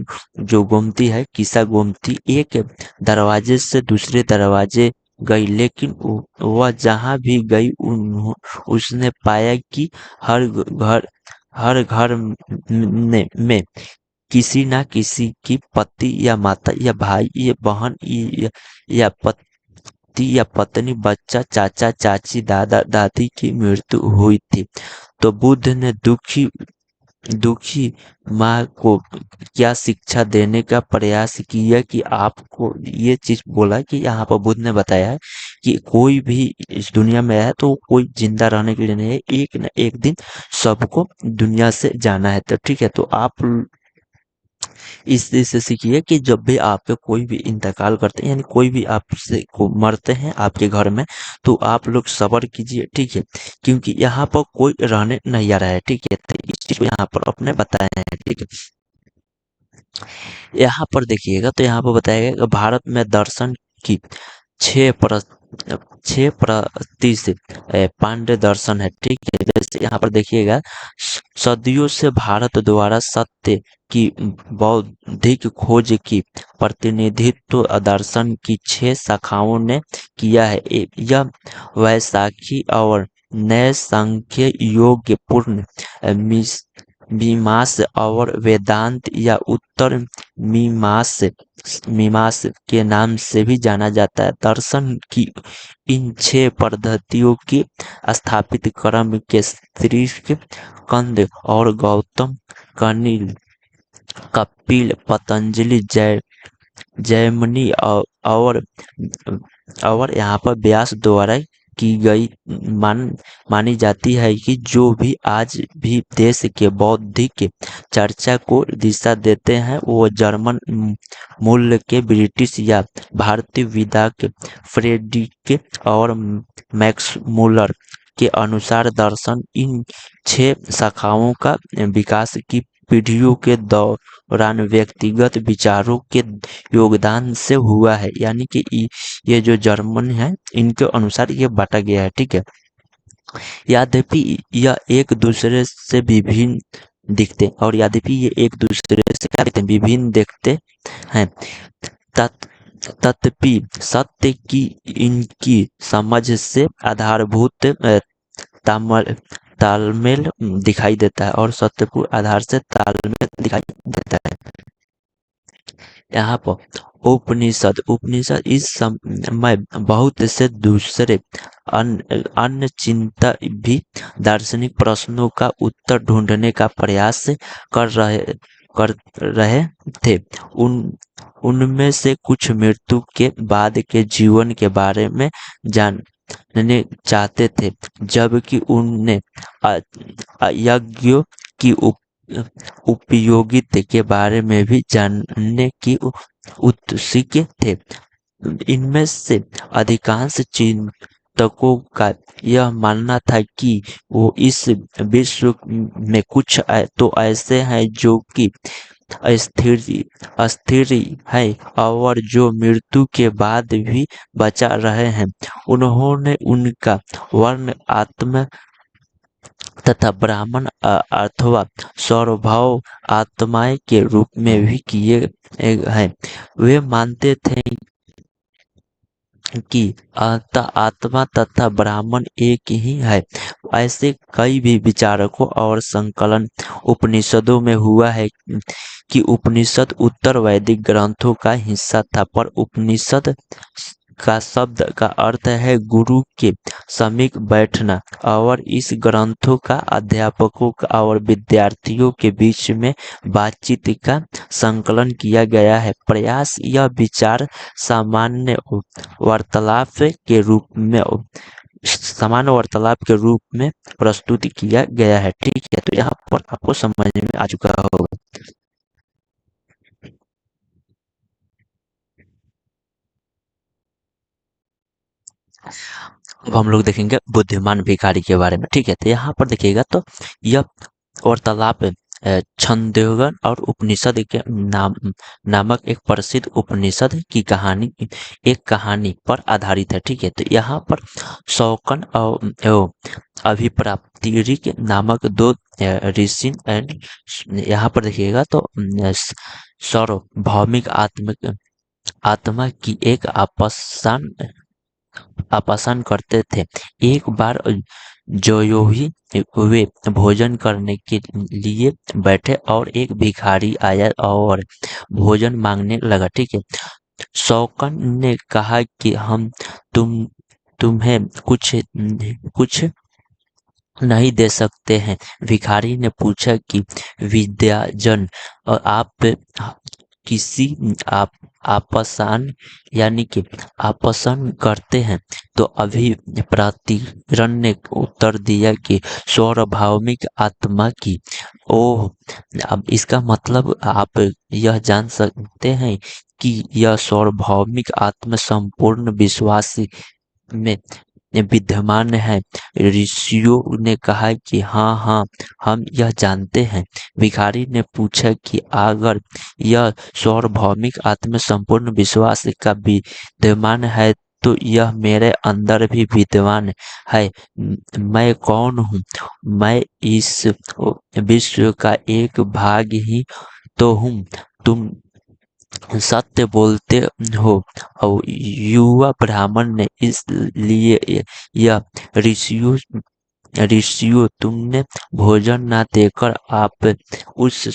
जो गोमती है, किस्सा गोमती एक दरवाजे से दूसरे दरवाजे गई, लेकिन वह जहाँ भी गई उसने पाया कि हर घर में किसी ना किसी की पति या माता या भाई या बहन या पति या पत्नी, बच्चा, चाचा चाची, दादा दादी की मृत्यु हुई थी। तो बुद्ध ने दुखी दुखी माँ को क्या शिक्षा देने का प्रयास किया कि आपको ये चीज बोला कि यहाँ पर बुद्ध ने बताया है कि कोई भी इस दुनिया में है तो कोई जिंदा रहने के लिए नहीं है, एक न एक दिन सबको दुनिया से जाना है। तो ठीक है, तो आप इस चीज से सीखिए कि जब भी आपके कोई भी इंतकाल करते हैं, यानी कोई भी आपसे को मरते हैं आपके घर में, तो आप लोग सब्र कीजिए। ठीक है, क्योंकि यहाँ पर कोई रहने नहीं आ रहा है। ठीक है, तो इस चीज को यहाँ पर अपने बताए हैं। ठीक है, यहाँ पर देखिएगा तो यहाँ पर बताया गया कि भारत में दर्शन की छह पर छह प्रतिशत पांड्य दर्शन है। ठीक है, जैसे यहाँ पर देखिएगा, सदियों से भारत द्वारा सत्य की बौद्धिक खोज की प्रतिनिधित्व दर्शन की छह शाखाओं ने किया है। यह वैशाखी और नए सांख्य योग पूर्ण मीमांस और वेदांत या उत्तर मीमांस मीमांस के नाम से भी जाना जाता है। दर्शन की इन छह पद्धतियों की स्थापित क्रम के ऋषि कंद और गौतम, कनिल, कपिल, पतंजलि, जैमिनी और यहाँ पर व्यास द्वारा की गई मानी जाती है कि जो भी आज भी देश के बौद्धिक चर्चा को दिशा देते हैं, वो जर्मन मूल के ब्रिटिश या भारतीय विदाक फ्रेडरिक और मैक्स मूलर के अनुसार दर्शन इन छह शाखाओं का विकास की पीढ़ियों के दौरान व्यक्तिगत विचारों के योगदान से हुआ है। यानी कि ये जो जर्मन है इनके अनुसार ये बांटा गया है। ठीक है, यद्यपि यह एक दूसरे से विभिन्न दिखते, और यद्यपि ये एक दूसरे से क्या दिखते हैं, विभिन्न दिखते हैं, तत् तथापि सत्य की इनकी समझ से आधारभूत तामल तालमेल दिखाई देता है, और सत्य को आधार से तालमेल दिखाई देता है। यहाँ पर उपनिषद उपनिषद इस समय बहुत से दूसरे अन्य चिंता भी दार्शनिक प्रश्नों का उत्तर ढूंढने का प्रयास कर रहे कर रहे थे। उन उनमें से कुछ मृत्यु के बाद के जीवन के बारे में जानने चाहते थे, जबकि उनने यज्ञों की उपयोगिता के बारे में भी जानने की उत्सुक थे। इनमें से अधिकांश चिंतकों का यह मानना था कि वो इस विश्व में कुछ तो ऐसे हैं जो कि अस्थिर अस्थिर है और जो मृत्यु के बाद भी बचा रहे हैं। उन्होंने उनका वर्ण आत्मा तथा ब्राह्मण अथवा स्वभाव आत्माएं के रूप में भी किए हैं। वे मानते थे कि आत्मा तथा ब्राह्मण एक ही है। ऐसे कई भी विचारकों और संकलन उपनिषदों में हुआ है कि उपनिषद उत्तर वैदिक ग्रंथों का हिस्सा था, पर उपनिषद का शब्द का अर्थ है गुरु के समीप बैठना, और इस ग्रंथों का अध्यापकों और विद्यार्थियों के बीच में बातचीत का संकलन किया गया है। प्रयास यह विचार सामान्य वार्तालाप के रूप में प्रस्तुत किया गया है। ठीक है, तो यहाँ पर आपको समझ में आ चुका होगा। अब हम लोग देखेंगे बुद्धिमान भिखारी के बारे में। ठीक है, तो यहाँ पर देखिएगा तो यह वार्तालाप छंदोगन और उपनिषद के नामक एक प्रसिद्ध उपनिषद की कहानी पर आधारित है। ठीक है, तो यहाँ पर शौकन और अभिप्राप्तिरिक नामक दो ऋषि एंड यहाँ पर देखिएगा तो सार्वभौमिक आत्मा की एक आपासन करते थे। एक बार जो ही वे भोजन करने के लिए बैठे और एक भिखारी आया और भोजन मांगने लगा। ठीक है, शौकन ने कहा कि हम तुम्हें कुछ नहीं दे सकते हैं। भिखारी ने पूछा कि विद्याजन आप किसी आप आपासन यानी कि आपासन करते हैं? तो अभी प्रातिरण ने उत्तर दिया कि सार्वभौमिक आत्मा की। ओह, अब इसका मतलब आप यह जान सकते हैं कि यह सार्वभौमिक आत्मा संपूर्ण विश्वास में विद्यमान है। ऋषियों ने कहा कि हाँ हाँ, हम यह जानते हैं। भिखारी ने पूछा कि अगर यह सार्वभौमिक आत्मा संपूर्ण विश्वास का विद्यमान है तो यह मेरे अंदर भी विद्यमान है। मैं कौन हूँ? मैं इस विश्व का एक भाग ही तो हूँ। तुम सत्य बोलते हो। और युवा ब्राह्मण ने इसलिए यह ऋषियों तुमने भोजन न देकर आप उस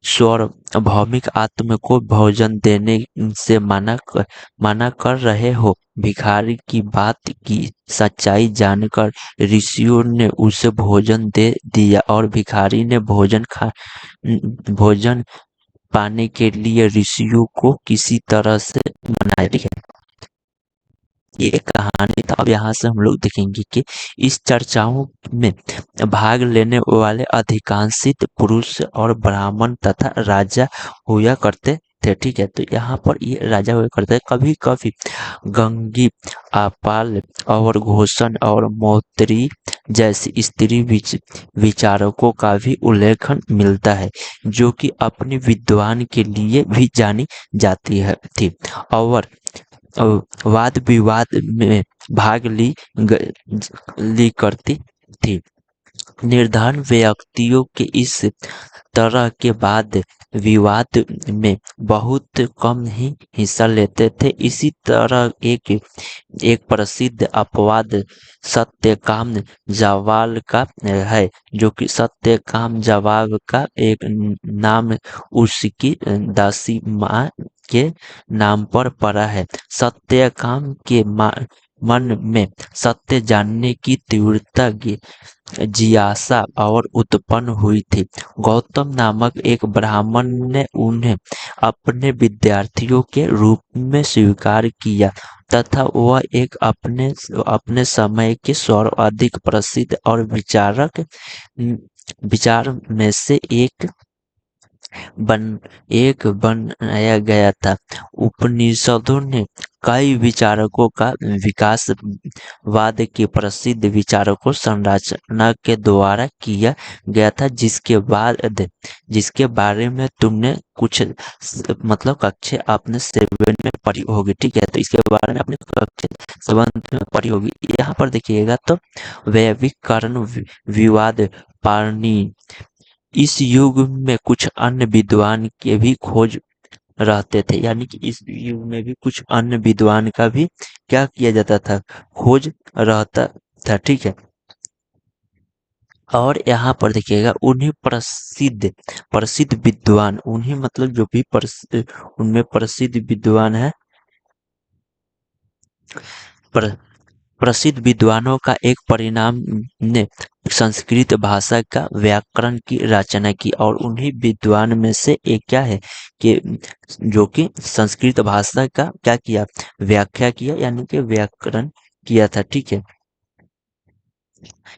सार्वभौमिक आत्मा को भोजन देने से मना कर रहे हो। भिखारी की बात की सच्चाई जानकर ऋषियों ने उसे भोजन दे दिया और भिखारी ने भोजन पाने के लिए ऋषियों को किसी तरह से मनाया। ठीक है, ये एक कहानी था। अब यहाँ से हम लोग देखेंगे कि इस चर्चाओं में भाग लेने वाले अधिकांशित पुरुष और ब्राह्मण तथा राजा हुआ करते थे। ठीक है, तो यहाँ पर ये राजा हुआ करते, कभी कभी गंगी, आपाल और घोषण और मौत्री जैसी स्त्री विचारकों का भी उल्लेखन मिलता है, जो कि अपने विद्वान के लिए भी जानी जाती है थी और वाद विवाद में भाग ली करती थी। निर्धन व्यक्तियों के इस तरह के वाद विवाद में बहुत कम ही हिस्सा लेते थे। इसी तरह एक प्रसिद्ध अपवाद सत्यकाम जवाल का है, जो कि सत्यकाम जवाब का एक नाम उसकी दासी माँ के नाम पर पड़ा है। सत्यकाम के मन में सत्य जानने की तीव्रता जिज्ञासा और उत्पन्न हुई थी। गौतम नामक एक ब्राह्मण ने उन्हें अपने विद्यार्थियों के रूप में स्वीकार किया तथा वह एक अपने समय के सर्वाधिक प्रसिद्ध और विचार में से बनाया गया था। उपनिषदों ने कई विचारकों का विकासवाद के प्रसिद्ध विचारकों संरचना के द्वारा किया गया था, जिसके बारे में तुमने कुछ मतलब कक्षा आपने 7 में पढ़ी होगी। ठीक है, तो इसके बारे में अपने कक्षा 7 में पढ़ी होगी। यहाँ पर देखिएगा तो वैयाकरण विवाद पाणिनि, इस युग में कुछ अन्य विद्वान के भी खोज रहते थे, यानी कि इस युग में भी कुछ अन्य विद्वान का भी क्या किया जाता था, खोज रहता था। ठीक है, और यहाँ पर देखिएगा उन्हीं प्रसिद्ध प्रसिद्ध विद्वान, उन्हीं मतलब जो भी उनमें प्रसिद्ध विद्वान है, प्रसिद्ध विद्वानों का एक परिणाम ने संस्कृत भाषा का व्याकरण की रचना की, और उन्हीं विद्वान में से एक क्या है कि जो कि संस्कृत भाषा का क्या किया, व्याख्या किया, यानी कि व्याकरण किया था। ठीक है,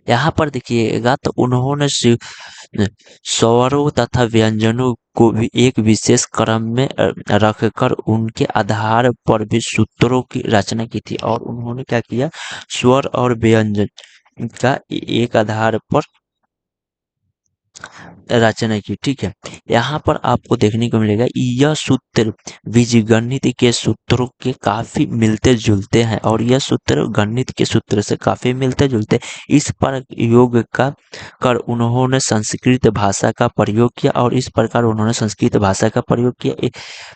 यहाँ पर देखिएगा तो उन्होंने स्वरों तथा व्यंजनों को भी एक विशेष क्रम में रखकर उनके आधार पर भी सूत्रों की रचना की थी, और उन्होंने क्या किया, स्वर और व्यंजन का एक आधार पर रचना की। ठीक है, यहाँ पर आपको देखने को मिलेगा यह सूत्र बीजगणित के सूत्रों के काफी मिलते जुलते हैं, और यह सूत्र गणित के सूत्र से काफी मिलते जुलते। इस पर योग का कर उन्होंने संस्कृत भाषा का प्रयोग किया, और इस प्रकार उन्होंने संस्कृत भाषा का प्रयोग किया।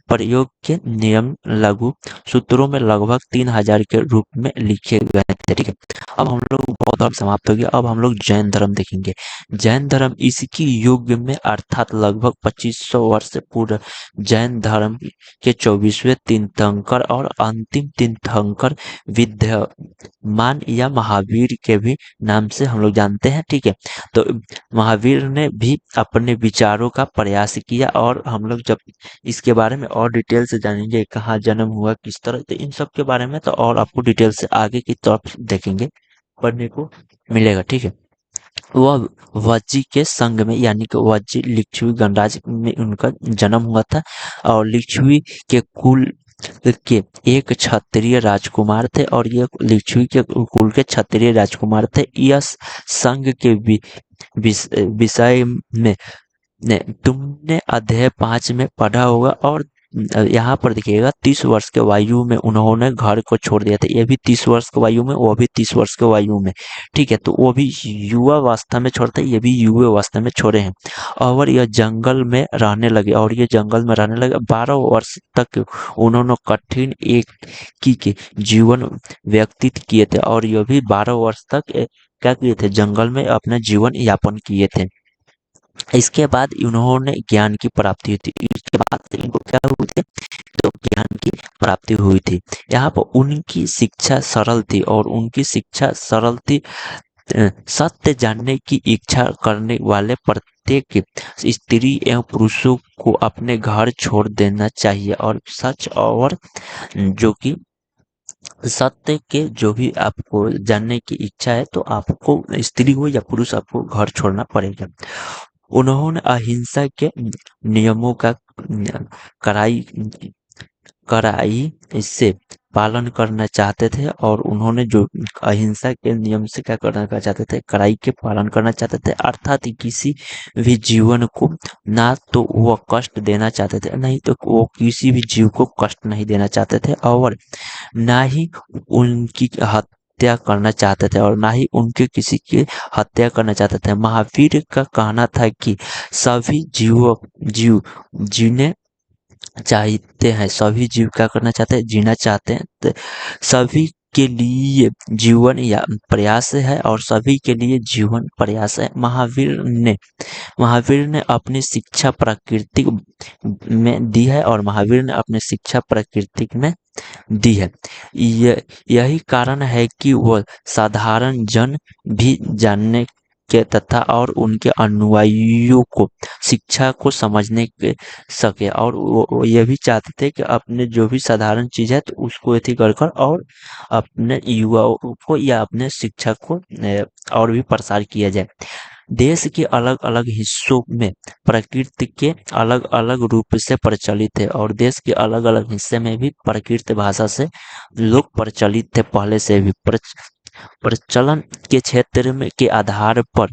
प्रयोग के नियम लघु सूत्रों में लगभग 3000 के रूप में लिखे गए थे। ठीक है, अब हम लोग बौद्ध धर्म समाप्त हो गया, अब हम लोग जैन धर्म देखेंगे। जैन धर्म इसकी युग में अर्थात लगभग 2500 वर्ष पूर्व जैन धर्म के 24वें तीर्थंकर और अंतिम तीर्थंकर विद्यमान या महावीर के भी नाम से हम लोग जानते हैं। ठीक है, तो महावीर ने भी अपने विचारों का प्रयास किया, और हम लोग जब इसके बारे में और डिटेल से जानेंगे, कहाँ जन्म हुआ, किस तरह, तो इन सब के बारे में तो और आपको डिटेल से आगे की तरफ देखेंगे, पढ़ने को मिलेगा। ठीक है, वह वज्जी के संग में, यानी कि वज्जी लिच्छवी गणराज्य में उनका जन्म हुआ था, और लिच्छवी के कुल के एक क्षत्रिय राजकुमार थे, और ये लिच्छवी के कुल के क्षत्रिय राजकुमार थे। यह संघ के विषय में तुमने अध्याय 5 में पढ़ा होगा, और यहाँ पर देखिएगा 30 वर्ष के वायु में उन्होंने घर को छोड़ दिया था। ये भी 30 वर्ष के वायु में, वो भी 30 वर्ष के वायु में। ठीक है, तो वो भी युवा अवस्था में छोड़ते, ये भी युवा अवस्था में छोड़े हैं, और यह जंगल में रहने लगे, और ये जंगल में रहने लगे। 12 वर्ष तक उन्होंने कठिन एक के जीवन व्यतीत किए थे, और यह भी 12 वर्ष तक क्या किए थे, जंगल में अपना जीवन यापन किए थे। इसके बाद उन्होंने ज्ञान की प्राप्ति हुई थी। इसके बाद इनको क्या हुई थी, तो ज्ञान की प्राप्ति हुई थी। यहाँ पर उनकी शिक्षा सरल थी, और उनकी शिक्षा सरल थी। सत्य जानने की इच्छा करने वाले प्रत्येक स्त्री एवं पुरुषों को अपने घर छोड़ देना चाहिए, और सच और जो कि सत्य के जो भी आपको जानने की इच्छा है, तो आपको स्त्री हो या पुरुष, आपको घर छोड़ना पड़ेगा। उन्होंने अहिंसा के नियमों का कड़ाई इससे पालन करना चाहते थे, और उन्होंने जो अहिंसा के नियम से क्या करना चाहते थे, कड़ाई के पालन करना चाहते थे, अर्थात किसी भी जीवन को ना तो वो कष्ट देना चाहते थे, नहीं तो वो किसी भी जीव को कष्ट नहीं देना चाहते थे, और ना ही उनकी हत्या करना चाहते थे और ना ही उनके किसी की हत्या करना चाहते थे। महावीर का कहना था कि सभी जीव जीने चाहते हैं, सभी जीव क्या करना चाहते हैं, जीना चाहते हैं। तो सभी के लिए जीवन या प्रयास है और सभी के लिए जीवन प्रयास है। महावीर ने अपनी शिक्षा प्राकृतिक में दी है और महावीर ने अपनी शिक्षा प्राकृतिक में दी है। यही कारण है कि वह साधारण जन भी जानने के तथा और उनके अनुयायियों को शिक्षा को समझने के सके, और वो ये भी चाहते थे कि अपने जो भी साधारण चीज है तो उसको एथी कर और अपने युवाओं को या अपने शिक्षा को और भी प्रसार किया जाए। देश के अलग अलग हिस्सों में प्रकृति के अलग अलग रूप से प्रचलित है और देश के अलग अलग हिस्से में भी प्रकृत भाषा से लोग प्रचलित थे पहले से भी। प्रचलन के क्षेत्र में के आधार पर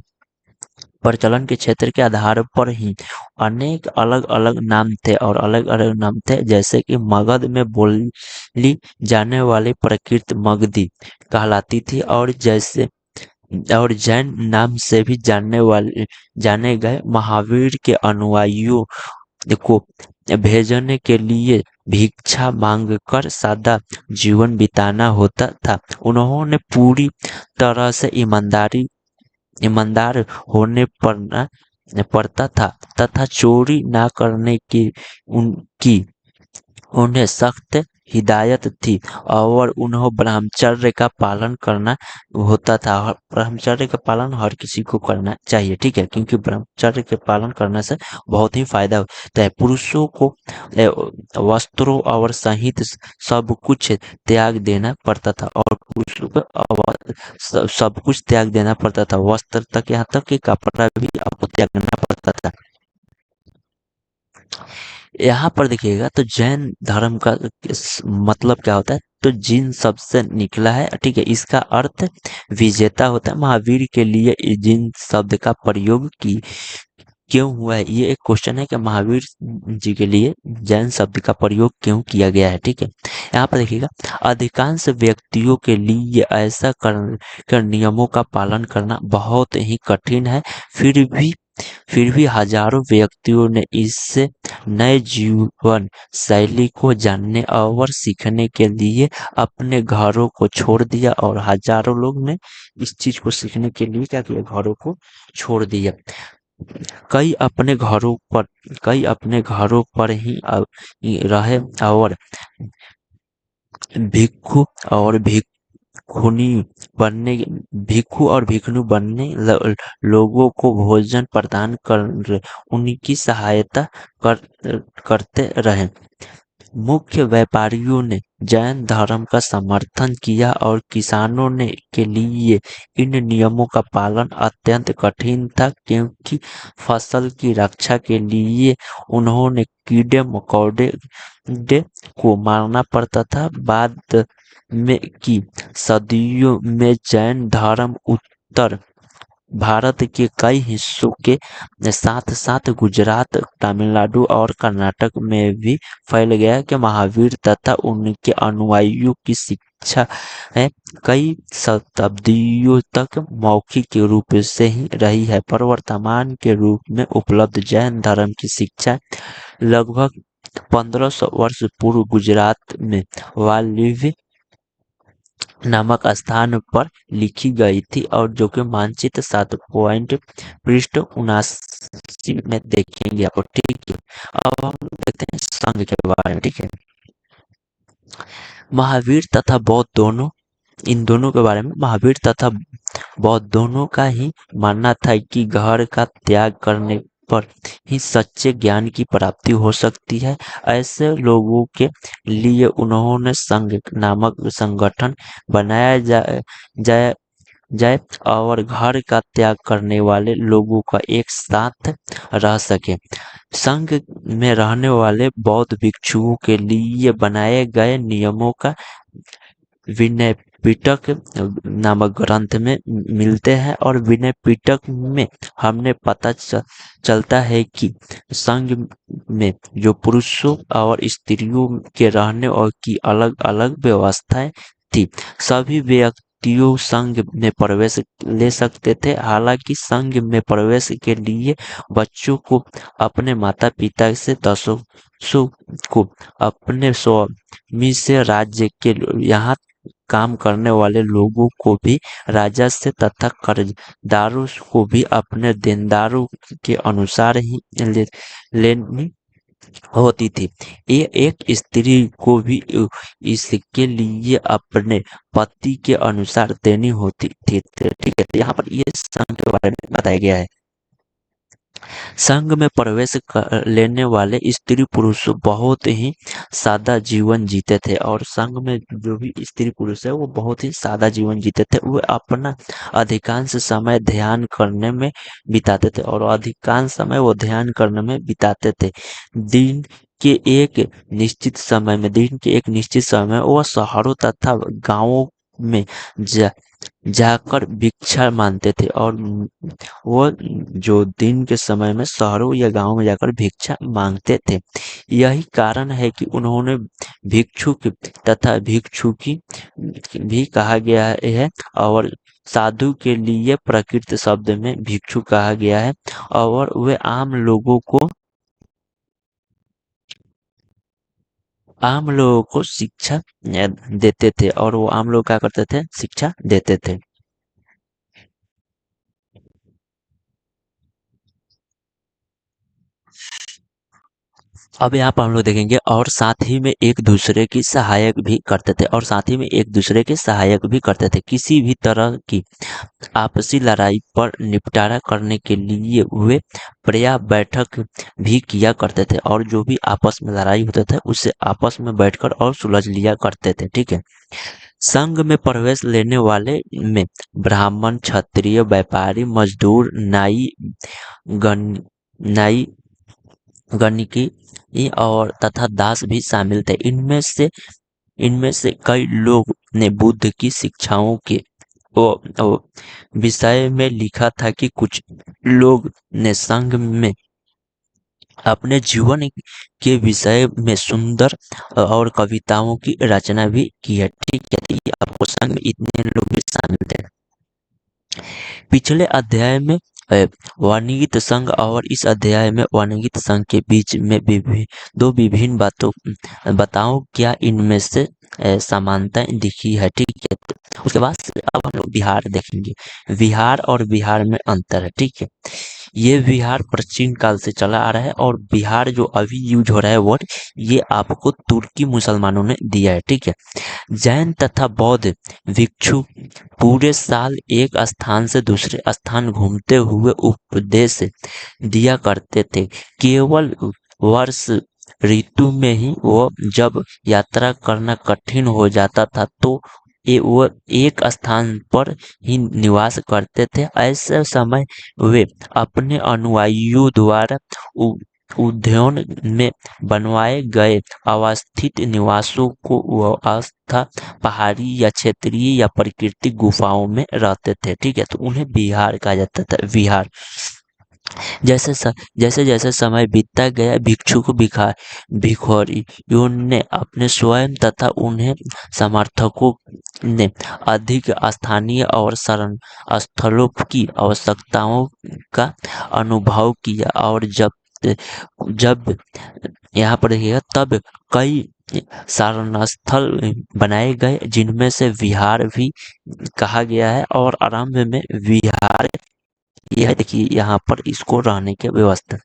प्रचलन के क्षेत्र के आधार पर ही अनेक अलग अलग नाम थे और अलग अलग नाम थे, जैसे कि मगध में बोली जाने वाली प्रकृत मगधी कहलाती थी और जैन नाम से भी जाने गए। महावीर के अनुयायियों को भेजने के लिए भिक्षा मांगकर सादा जीवन बिताना होता था। उन्होंने पूरी तरह से ईमानदार होने पड़ता था तथा चोरी ना करने की उनकी उन्हें सख्त हिदायत थी और उन्हें ब्रह्मचर्य का पालन करना होता था। ब्रह्मचर्य का पालन हर किसी को करना चाहिए, ठीक है, क्योंकि ब्रह्मचर्य के पालन करने से बहुत ही फायदा होता है। पुरुषों को वस्त्रों और सहित सब कुछ त्याग देना पड़ता था और पुरुषों को सब कुछ त्याग देना पड़ता था, वस्त्र तक, यहाँ तक कि कपड़ा भी आपको त्यागना पड़ता था। यहाँ पर देखिएगा तो जैन धर्म का मतलब क्या होता है, तो जिन शब्द से निकला है, ठीक है, इसका अर्थ विजेता होता है। महावीर के लिए जिन शब्द का प्रयोग क्यों हुआ है, ये एक क्वेश्चन है कि महावीर जी के लिए जैन शब्द का प्रयोग क्यों किया गया है, ठीक है। यहाँ पर देखिएगा, अधिकांश व्यक्तियों के लिए ऐसा कर नियमों का पालन करना बहुत ही कठिन है। फिर भी हजारों व्यक्तियों ने इससे नए जीवन शैली को जानने और सीखने के लिए अपने घरों को छोड़ दिया और हजारों लोग ने इस चीज को सीखने के लिए क्या किया, घरों को छोड़ दिया। कई अपने घरों पर ही रहे और भिक्षु और भिक्षु और भिक्षुणी बनने लोगों को भोजन प्रदान कर उनकी सहायता करते रहे। मुख्य व्यापारियों ने जैन धर्म का समर्थन किया और किसानों ने के लिए इन नियमों का पालन अत्यंत कठिन था, क्योंकि फसल की रक्षा के लिए उन्होंने कीड़े मकोड़े को मारना पड़ता था। बाद में की सदियों में जैन धर्म उत्तर भारत के कई हिस्सों के साथ साथ गुजरात, तमिलनाडु और कर्नाटक में भी फैल गया कि महावीर तथा उनके अनुयायियों की शिक्षा है कई शताब्दियों तक मौखिक रूप से ही रही है, पर वर्तमान के रूप में उपलब्ध जैन धर्म की शिक्षा लगभग 1500 वर्ष पूर्व गुजरात में वाल्मीकि नामक स्थान पर लिखी गई थी और जो कि मानचित्र 7 पॉइंट पृष्ठ 79 में देखेंगे आपको, ठीक है। अब हम देखते हैं संघ के बारे में, ठीक है। महावीर तथा बौद्ध दोनों, इन दोनों के बारे में, महावीर तथा बौद्ध दोनों का ही मानना था कि घर का त्याग करने पर ही सच्चे ज्ञान की प्राप्ति हो सकती है। ऐसे लोगों के लिए उन्होंने संघ नामक संगठन बनाया जाए और घर का त्याग करने वाले लोगों का एक साथ रह सके। संघ में रहने वाले बौद्ध भिक्षुओं के लिए बनाए गए नियमों का विनय पिटक नामक ग्रंथ में मिलते हैं और विनय पिटक में हमने पता चलता है कि संघ में जो पुरुषों और स्त्रियों के रहने और की अलग अलग व्यवस्थाएं थी। व्यक्तियों संघ में प्रवेश ले सकते थे। हालांकि संघ में प्रवेश के लिए बच्चों को अपने माता पिता से दसों को अपने स्वामी से राज्य के यहाँ काम करने वाले लोगों को भी राजा से तथा कर्जदारों को भी अपने देनदारों के अनुसार ही लेनी होती थी। ये एक स्त्री को भी इसके लिए अपने पति के अनुसार देनी होती थी। ठीक है, यहाँ पर ये संघ के बारे में बताया गया है। संघ में प्रवेश लेने वाले स्त्री पुरुष बहुत ही सादा जीवन जीते थे और संघ में जो भी स्त्री पुरुष है वो बहुत ही सादा जीवन जीते थे। वो अपना अधिकांश समय ध्यान करने में बिताते थे और अधिकांश समय वो ध्यान करने में बिताते थे। दिन के एक निश्चित समय में वो शहरों तथा गांवों में जाकर भिक्षा मांगते थे और वो जो दिन के समय में शहरों या गांव में जाकर भिक्षा मांगते थे। यही कारण है कि उन्होंने भिक्षुक तथा भिक्षुकी भी कहा गया है और साधु के लिए प्रकृत शब्द में भिक्षु कहा गया है और वे आम लोगों को शिक्षा देते थे और वो आम लोग क्या करते थे, शिक्षा देते थे। अब यहाँ पर हम लोग देखेंगे और साथ ही में एक दूसरे की सहायक भी करते थे किसी भी तरह की आपसी लड़ाई पर निपटारा करने के लिए वे पर्याप्त बैठक भी किया करते थे और जो भी आपस में लड़ाई होते थे उससे आपस में बैठकर और सुलझ लिया करते थे। ठीक है, संघ में प्रवेश लेने वाले में ब्राह्मण, क्षत्रिय, व्यापारी, मजदूर, नाई, गणिकी और तथा दास भी शामिल थे। इनमें से कई लोग ने बुद्ध की शिक्षाओं के विषय में लिखा था कि कुछ लोग ने संघ में अपने जीवन के विषय में सुंदर और कविताओं की रचना भी की है। ठीक है, तो ये आपको संघ में इतने लोग भी शामिल थे। पिछले अध्याय में वर्णित संघ और इस अध्याय में वर्णित संघ के बीच में दो विभिन्न बातों बताओ क्या इनमें से समानताएं दिखी है। ठीक है, तो उसके बाद अब हम लोग बिहार देखेंगे। बिहार और बिहार में अंतर है। ठीक है, ये बिहार प्राचीन काल से चला आ रहा है और बिहार जो अभी यूज हो रहा है वर्ड, ये आपको तुर्की मुसलमानों ने दिया है। ठीक है, जैन तथा बौद्ध भिक्षु पूरे साल एक स्थान से दूसरे स्थान घूमते हुए उपदेश दिया करते थे। केवल वर्ष ऋतु में ही वो जब यात्रा करना कठिन हो जाता था तो वो एक स्थान पर ही निवास करते थे। ऐसे समय वे अपने अनुयायियों द्वारा उद्यान में बनवाए गए अवस्थित निवासों को अवस्था पहाड़ी या क्षेत्रीय या प्राकृतिक गुफाओं में रहते थे। ठीक है, तो उन्हें बिहार कहा जाता था। बिहार जैसे जैसे समय बीतता गया भिक्षुक भिखोरियों ने अपने स्वयं तथा उन्हें समर्थकों ने अधिक स्थानीय और शरण स्थलों की आवश्यकताओं का अनुभव किया और जब यहाँ पर देखिएगा तब कई शरण स्थल बनाए गए जिनमें से विहार भी कहा गया है और आरंभ में विहार यह देखिए यहाँ पर इसको रहने की व्यवस्था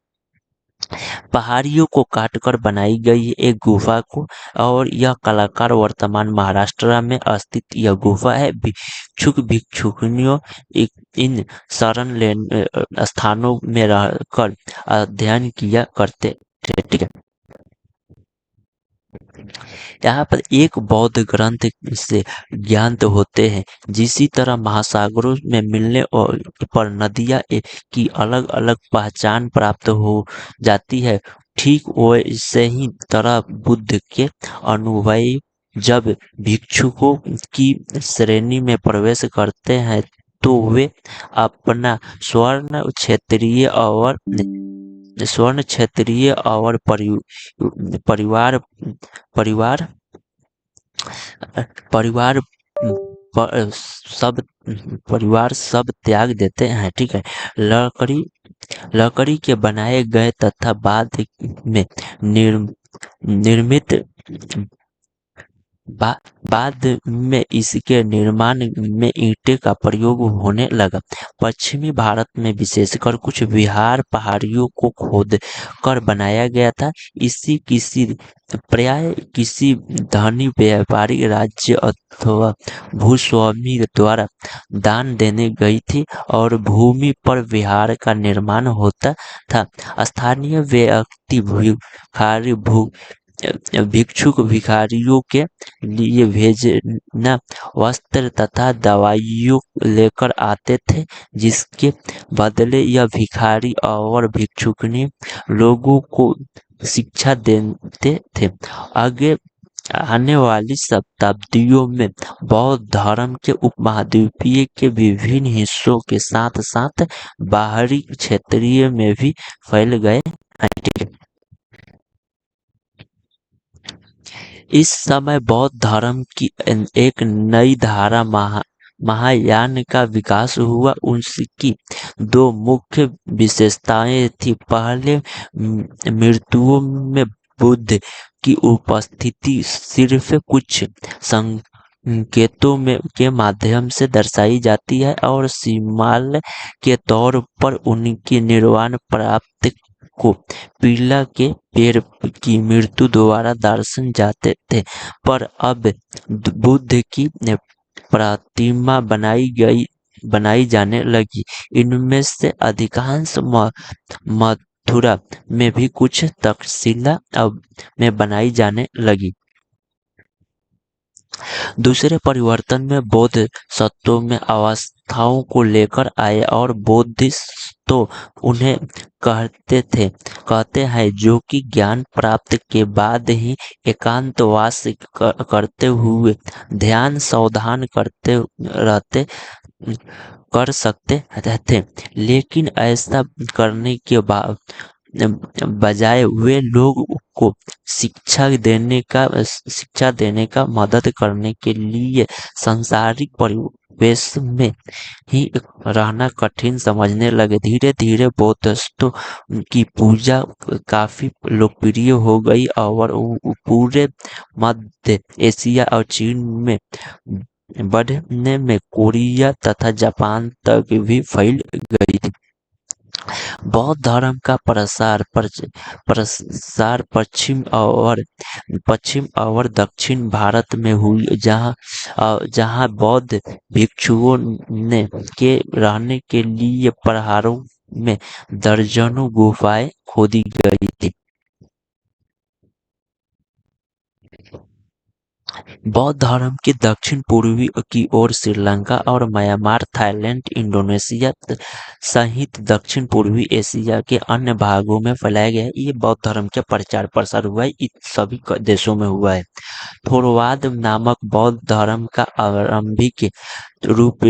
पहाड़ियों को काटकर बनाई गई एक गुफा को और यह कलाकार वर्तमान महाराष्ट्र में स्थित यह गुफा है। भिक्षुक भिक्षुकनियों इन शरण लेने स्थानों में रहकर अध्ययन किया करते थे। ठीक है, यहाँ पर एक बौद्ध ग्रंथ से ज्ञात होते हैं। जिसी तरह महासागरों में मिलने पर नदियाँ की अलग अलग पहचान प्राप्त हो जाती है, ठीक वैसे ही तरह बुद्ध के अनुयायी जब भिक्षुकों की श्रेणी में प्रवेश करते हैं तो वे अपना स्वर्ण क्षेत्रीय और परिवार परिवार परिवार सब परिवार सब त्याग देते हैं। ठीक है। लकड़ी लकड़ी के बनाए गए तथा बाद में निर्मित बा, बाद में इसके निर्माण में ईंटे का प्रयोग होने लगा। पश्चिमी भारत में विशेषकर कुछ विहार पहाड़ियों को खोद कर बनाया गया था। इसी प्राय किसी धनी व्यापारी राज्य अथवा भूस्वामी द्वारा दान देने गई थी और भूमि पर विहार का निर्माण होता था। स्थानीय व्यक्ति भिक्षुक भिखारियों के लिए भेजना वस्त्र तथा दवाइयों लेकर आते थे, जिसके बदले यह भिखारी और भिक्षुकनी लोगों को शिक्षा देते थे। आगे आने वाली शताब्दियों में बौद्ध धर्म के उपमहाद्वीपीय के विभिन्न हिस्सों के साथ साथ बाहरी क्षेत्रीय में भी फैल गए। इस समय बौद्ध धर्म की एक नई धारा महायान का विकास हुआ। उसकी दो मुख्य विशेषताएं थी। पहले, मृत्युओं में बुद्ध की उपस्थिति सिर्फ कुछ संकेतों के माध्यम से दर्शाई जाती है और सीमाल के तौर पर उनकी निर्वाण प्राप्ति को पीला के पेड़ की मृत्यु द्वारा दर्शन जाते थे। पर अब बुद्ध की प्रतिमा बनाई जाने लगी। इनमें से अधिकांश मथुरा में भी कुछ तक्षशिला में बनाई जाने लगी। दूसरे परिवर्तन में बौद्ध सत्वों में अवस्थाओं को लेकर आए और बौद्धिस्ट तो उन्हें कहते हैं जो कि ज्ञान प्राप्त के बाद ही एकांतवास करते हुए ध्यान साधना कर सकते थे। लेकिन ऐसा करने के बजाय वे लोग को शिक्षा देने का मदद करने के लिए सांसारिक परिवेश में ही रहना कठिन समझने लगे। धीरे धीरे बौद्धिस्तों की पूजा काफी लोकप्रिय हो गई और पूरे मध्य एशिया और चीन में बढ़ने में कोरिया तथा जापान तक भी फैल गई थी। बौद्ध धर्म का प्रसार पश्चिम और दक्षिण भारत में हुई, जहां बौद्ध भिक्षुओं के रहने के लिए पहाड़ों में दर्जनों गुफाएं खोदी गई थी। बौद्ध धर्म के दक्षिण पूर्वी की ओर श्रीलंका और म्यांमार, थाईलैंड, इंडोनेशिया सहित दक्षिण पूर्वी एशिया के अन्य भागों में फैलाया गया है। ये बौद्ध धर्म के प्रचार प्रसार हुआ है, इन सभी देशों में हुआ है। थोरवाद नामक बौद्ध धर्म का आरंभिक रूप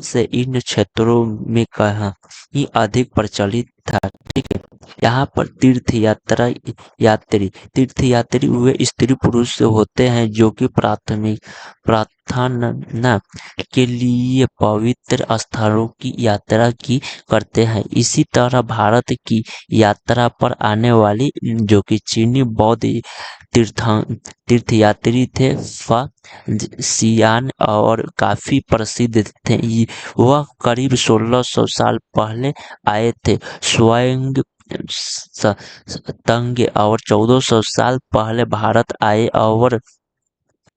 से इन क्षेत्रों में कहीं अधिक प्रचलित था। ठीक है। यहाँ पर तीर्थयात्री वे स्त्री पुरुष होते हैं जो कि प्रार्थना के लिए पवित्र स्थलों की यात्रा करते हैं। इसी तरह भारत की यात्रा पर आने वाली जो कि चीनी बौद्ध तीर्थयात्री थे सियान और काफी प्रसिद्ध थे। वह करीब 1600 साल पहले आए थे। स्वयं तंग और 1400 साल पहले भारत आए और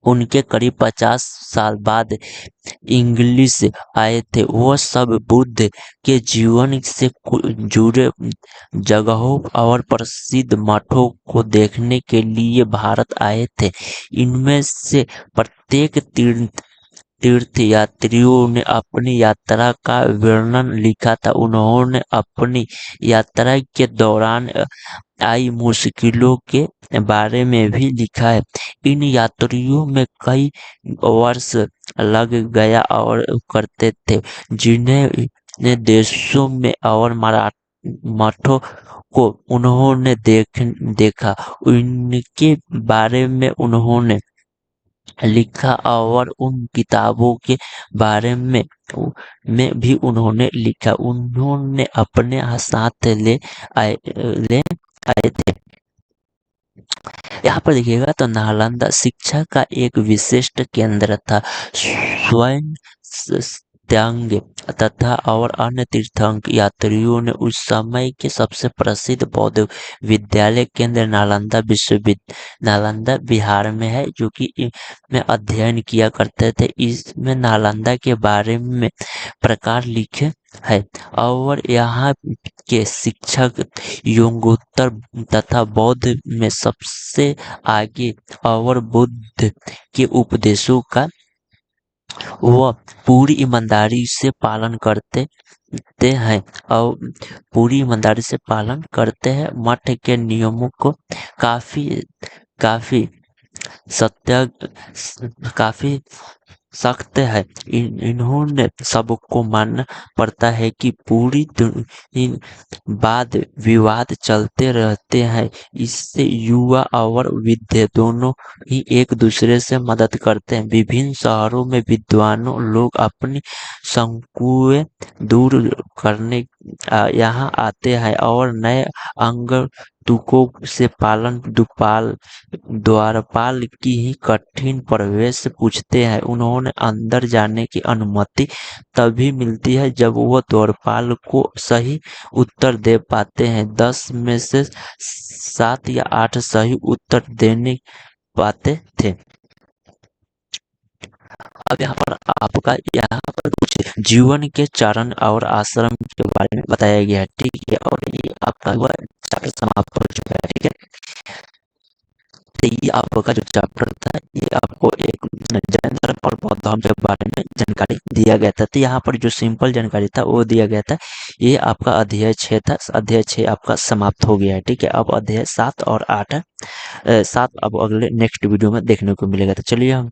उनके करीब 50 साल बाद इंग्लिश आए थे। वह सब बुद्ध के जीवन से जुड़े जगहों और प्रसिद्ध मठों को देखने के लिए भारत आए थे। इनमें से प्रत्येक तीर्थयात्रियों ने अपनी यात्रा का वर्णन लिखा था। उन्होंने अपनी यात्रा के दौरान आई मुश्किलों के बारे में भी लिखा है। इन यात्रियों में कई वर्ष लग गया और करते थे, जिन्हें देशों में और मठों को उन्होंने देखा। उनके बारे में उन्होंने लिखा और उन किताबों के बारे में भी उन्होंने लिखा। उन्होंने अपने साथ ले आए थे। यहाँ पर देखिएगा तो नालंदा शिक्षा का एक विशिष्ट केंद्र था। स्वयं त्याग तथा और अन्य तीर्थंकर यात्रियों ने उस समय के सबसे प्रसिद्ध बौद्ध विद्यालय केंद्र नालंदा बिहार में है, जो कि में अध्ययन किया करते थे। इसमें नालंदा के बारे में प्रकार लिखे है और यहाँ के शिक्षक योगोत्तर तथा बौद्ध में सबसे आगे और बुद्ध के उपदेशों का वह पूरी ईमानदारी से पालन करते हैं और पूरी ईमानदारी से पालन करते हैं। मठ के नियमों को काफी काफी सत्य काफी सख्त है। इन्होंने सबको मानना पड़ता है कि पूरी वाद विवाद चलते रहते हैं। इससे युवा और विद्या दोनों ही एक दूसरे से मदद करते हैं। विभिन्न शहरों में विद्वानों लोग अपनी शंकुएं दूर करने यहाँ आते हैं और नए अंगतुकों से द्वारपाल की ही कठिन प्रवेश पूछते हैं। उन्होंने अंदर जाने की अनुमति तभी मिलती है जब वह द्वारपाल को सही उत्तर दे पाते हैं। 10 में से 7 या 8 सही उत्तर देने पाते थे। अब यहाँ पर कुछ जीवन के चरण और आश्रम के बारे में बताया गया है, ठीक है। और ये आपका वह चैप्टर समाप्त हो चुका है, ठीक है। तो ये आपका जो चैप्टर था, ये आपको एक जैन धर्म और बौद्ध धर्म के बारे में जानकारी दिया गया था। तो यहाँ पर जो सिंपल जानकारी था वो दिया गया था। ये आपका अध्याय 6 था। अध्याय 6 आपका समाप्त हो गया है, ठीक है। अब अध्याय 7 और 8 7 अब अगले नेक्स्ट वीडियो में देखने को मिलेगा। तो चलिए हम